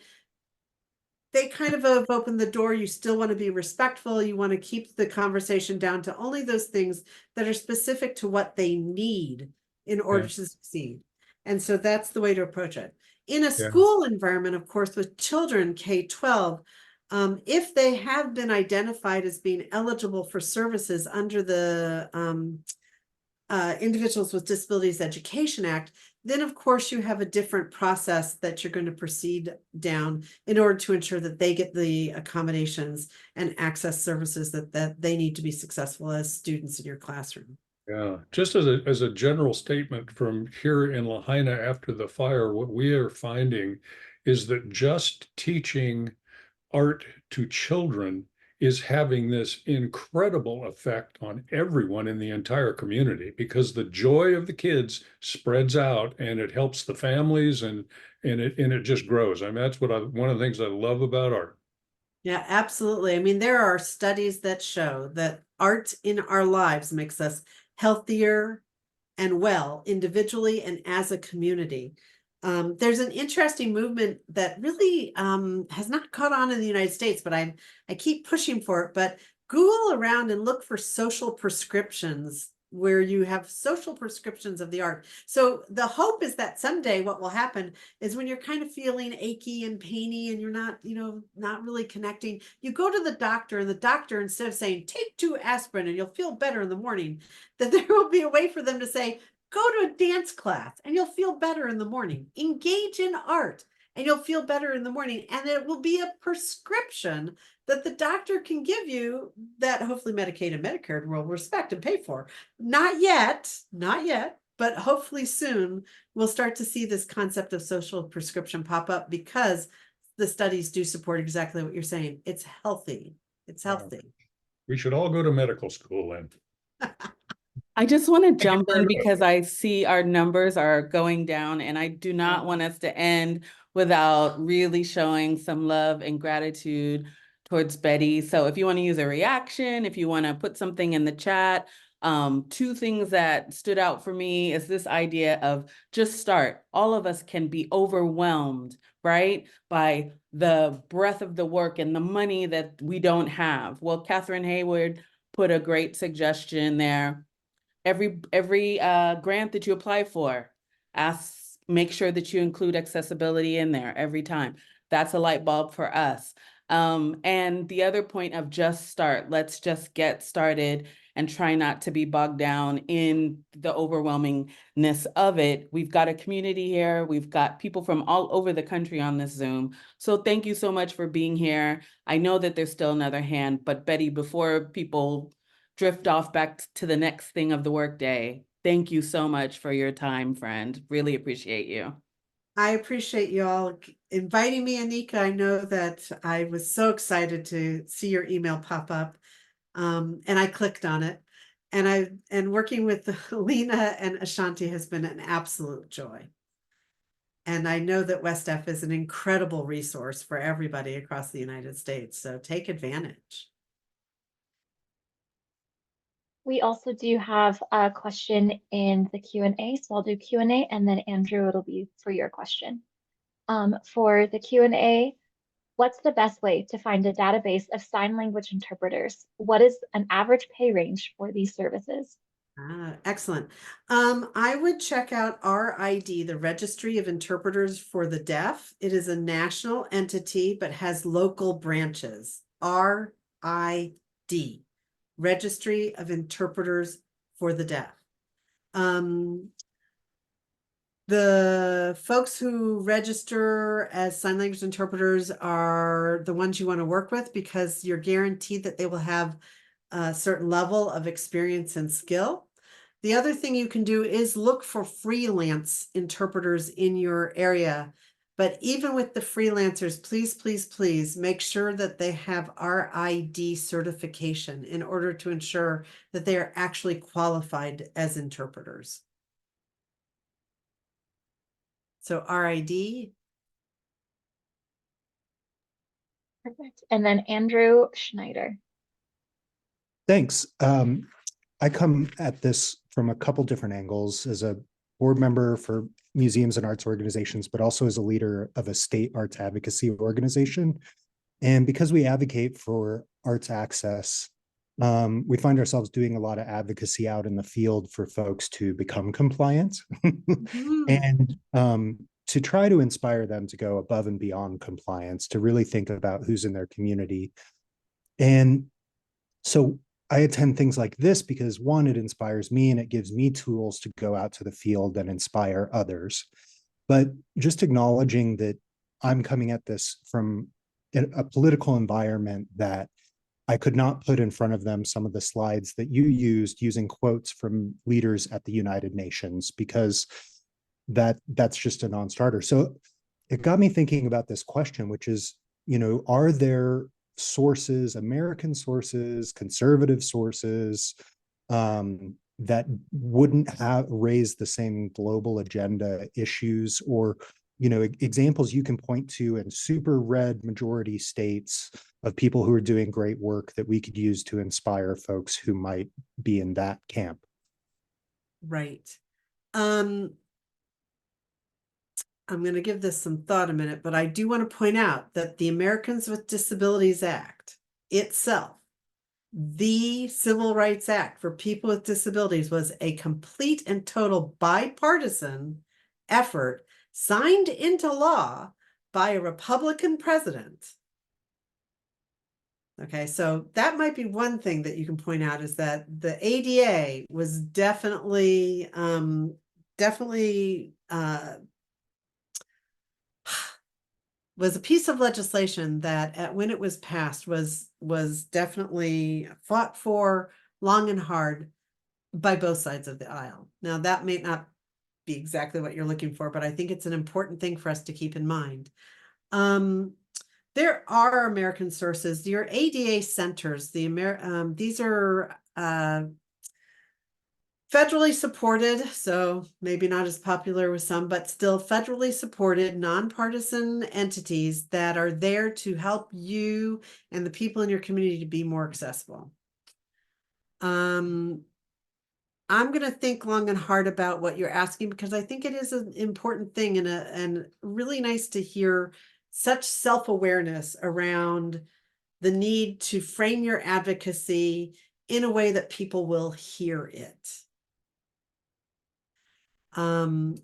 they kind of have opened the door. You still want to be respectful. You want to keep the conversation down to only those things that are specific to what they need in order to succeed. And so that's the way to approach it. In a school environment, of course, with children K-12, if they have been identified as being eligible for services under the Individuals with Disabilities Education Act, then of course you have a different process that you're going to proceed down in order to ensure that they get the accommodations and access services that they need to be successful as students in your classroom. Yeah, just as a general statement from here in Lahaina after the fire, what we are finding is that just teaching art to children is having this incredible effect on everyone in the entire community because the joy of the kids spreads out and it helps the families and it just grows. I mean, that's one of the things I love about art. Yeah, absolutely. I mean, there are studies that show that art in our lives makes us healthier and well individually and as a community. There's an interesting movement that really has not caught on in the United States, but I keep pushing for it. But Google around and look for social prescriptions where you have social prescriptions of the art. So the hope is that someday what will happen is when you're kind of feeling achy and painy and you're not, not really connecting, you go to the doctor, and the doctor, instead of saying, take 2 aspirin and you'll feel better in the morning, that there will be a way for them to say, go to a dance class and you'll feel better in the morning. Engage in art and you'll feel better in the morning. And it will be a prescription that the doctor can give you that hopefully Medicaid and Medicare will respect and pay for. Not yet, but hopefully soon we'll start to see this concept of social prescription pop up, because the studies do support exactly what you're saying. It's healthy. It's healthy. We should all go to medical school then. I just want to jump in because I see our numbers are going down, and I do not want us to end without really showing some love and gratitude towards Betty. So if you want to use a reaction, if you want to put something in the chat, 2 things that stood out for me is this idea of just start. All of us can be overwhelmed, right, by the breadth of the work and the money that we don't have. Well, Catherine Hayward put a great suggestion there. Every grant that you apply for, make sure that you include accessibility in there every time. That's a light bulb for us. And the other point of just start, let's just get started and try not to be bogged down in the overwhelmingness of it. We've got a community here. We've got people from all over the country on this Zoom. So thank you so much for being here. I know that there's still another hand, but Betty, before people drift off back to the next thing of the workday, thank you so much for your time, friend. Really appreciate you. I appreciate you all inviting me, Anika. I know that I was so excited to see your email pop up, and I clicked on it. And working with Lena and Ashanti has been an absolute joy. And I know that WESTAF is an incredible resource for everybody across the United States. So take advantage. We also do have a question in the Q&A, so I'll do Q&A, and then Andrew, it'll be for your question. For the Q&A, what's the best way to find a database of sign language interpreters? What is an average pay range for these services? Excellent. I would check out RID, the Registry of Interpreters for the Deaf. It is a national entity, but has local branches. RID. Registry of Interpreters for the Deaf. The folks who register as sign language interpreters are the ones you want to work with, because you're guaranteed that they will have a certain level of experience and skill. The other thing you can do is look for freelance interpreters in your area. But even with the freelancers, please, please, please make sure that they have RID certification in order to ensure that they are actually qualified as interpreters. So RID. Perfect. And then Andrew Schneider. Thanks. I come at this from a couple different angles as a board member for museums and arts organizations, but also as a leader of a state arts advocacy organization. And because we advocate for arts access, we find ourselves doing a lot of advocacy out in the field for folks to become compliant and to try to inspire them to go above and beyond compliance, to really think about who's in their community. And so I attend things like this because, one, it inspires me and it gives me tools to go out to the field and inspire others. But just acknowledging that I'm coming at this from a political environment that I could not put in front of them some of the slides that you used using quotes from leaders at the United Nations, because that's just a non-starter. So it got me thinking about this question, which is, are there sources, American sources, conservative sources, that wouldn't have raised the same global agenda issues, or examples you can point to in super red majority states of people who are doing great work that we could use to inspire folks who might be in that camp? Right. I'm going to give this some thought a minute, but I do want to point out that the Americans with Disabilities Act itself the Civil Rights Act for people with disabilities was a complete and total bipartisan effort signed into law by a Republican president. Okay, so that might be one thing that you can point out, is that the ADA was definitely was a piece of legislation that when it was passed was definitely fought for long and hard by both sides of the aisle. Now, that may not be exactly what you're looking for, but I think it's an important thing for us to keep in mind. There are American sources. Your ADA centers, these are federally supported, so maybe not as popular with some, but still federally supported, nonpartisan entities that are there to help you and the people in your community to be more accessible. I'm going to think long and hard about what you're asking, because I think it is an important thing, and really nice to hear such self-awareness around the need to frame your advocacy in a way that people will hear it. And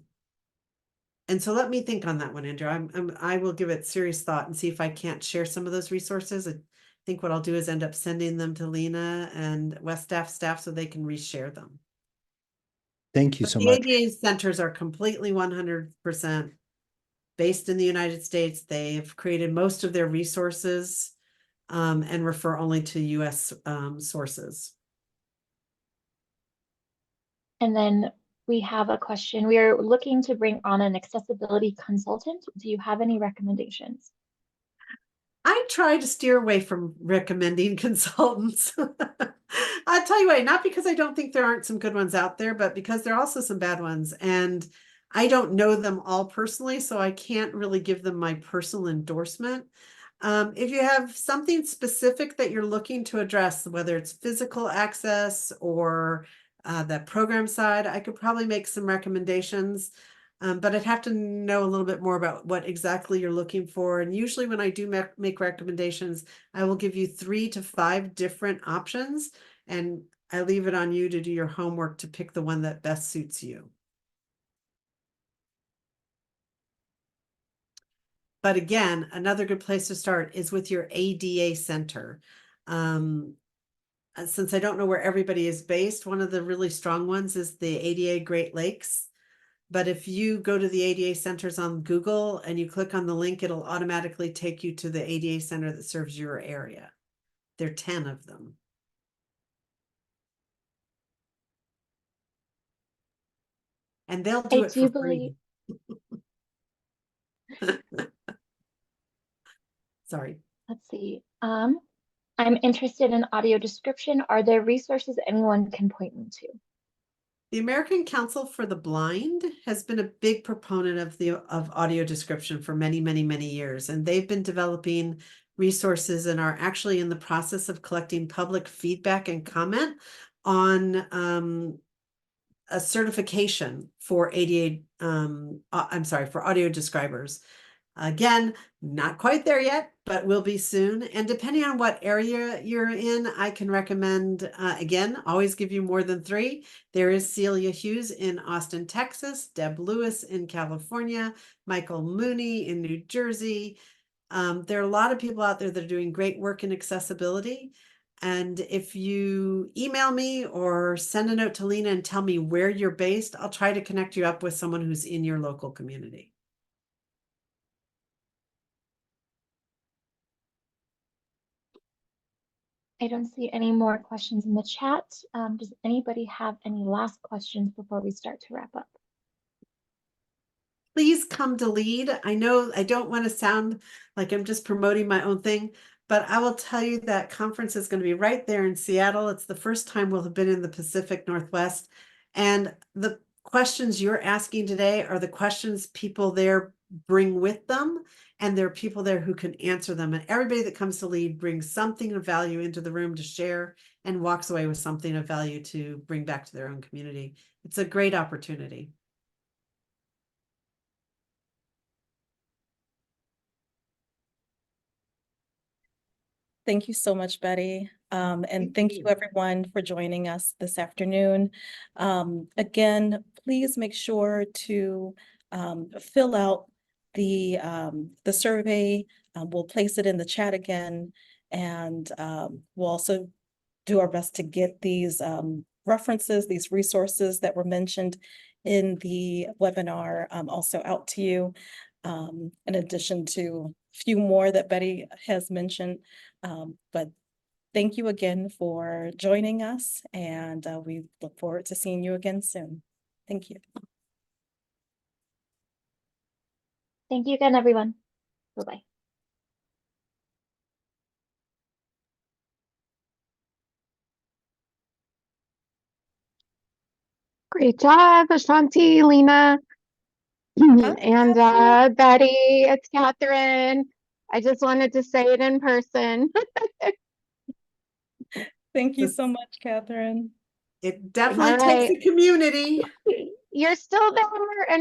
so let me think on that one, Andrew. I will give it serious thought and see if I can't share some of those resources. I think what I'll do is end up sending them to Lena and WESTAF staff so they can reshare them. Thank you But so the much. ADA centers are completely 100% based in the United States. They've created most of their resources and refer only to US sources. And then we have a question. We are looking to bring on an accessibility consultant. Do you have any recommendations? I try to steer away from recommending consultants. I'll tell you why, not because I don't think there aren't some good ones out there, but because there are also some bad ones. And I don't know them all personally, so I can't really give them my personal endorsement. If you have something specific that you're looking to address, whether it's physical access or the program side, I could probably make some recommendations. But I'd have to know a little bit more about what exactly you're looking for. And usually when I do make recommendations, I will give you 3 to 5 different options, and I leave it on you to do your homework to pick the one that best suits you. But again, another good place to start is with your ADA center. Since I don't know where everybody is based, one of the really strong ones is the ADA Great Lakes. But if you go to the ADA centers on Google and you click on the link, it'll automatically take you to the ADA center that serves your area. There are 10 of them. And they'll do it for free. Sorry. Let's see. I'm interested in audio description. Are there resources anyone can point me to? The American Council for the Blind has been a big proponent of audio description for many, many, many years, and they've been developing resources and are actually in the process of collecting public feedback and comment on a certification for ADA. For audio describers. Again, not quite there yet, but will be soon. And depending on what area you're in, I can recommend, again, always give you more than 3. There is Celia Hughes in Austin, Texas, Deb Lewis in California, Michael Mooney in New Jersey. There are a lot of people out there that are doing great work in accessibility. And if you email me or send a note to Lena and tell me where you're based, I'll try to connect you up with someone who's in your local community. I don't see any more questions in the chat. Does anybody have any last questions before we start to wrap up? Please come to LEAD. I know I don't want to sound like I'm just promoting my own thing, but I will tell you that conference is going to be right there in Seattle. It's the first time we'll have been in the Pacific Northwest. And the questions you're asking today are the questions people there bring with them. And there are people there who can answer them. And everybody that comes to LEAD brings something of value into the room to share and walks away with something of value to bring back to their own community. It's a great opportunity. Thank you so much, Betty. And thank you everyone for joining us this afternoon. Again, please make sure to fill out the survey. We'll place it in the chat again, and we'll also do our best to get these references, these resources that were mentioned in the webinar also out to you, in addition to a few more that Betty has mentioned. But thank you again for joining us, and we look forward to seeing you again soon. Thank you. Thank you again, everyone. Bye-bye. Great job, Ashanti, Lena, and Betty. It's Catherine. I just wanted to say it in person. Thank you so much, Catherine. It definitely All takes right. a community. You're still there, and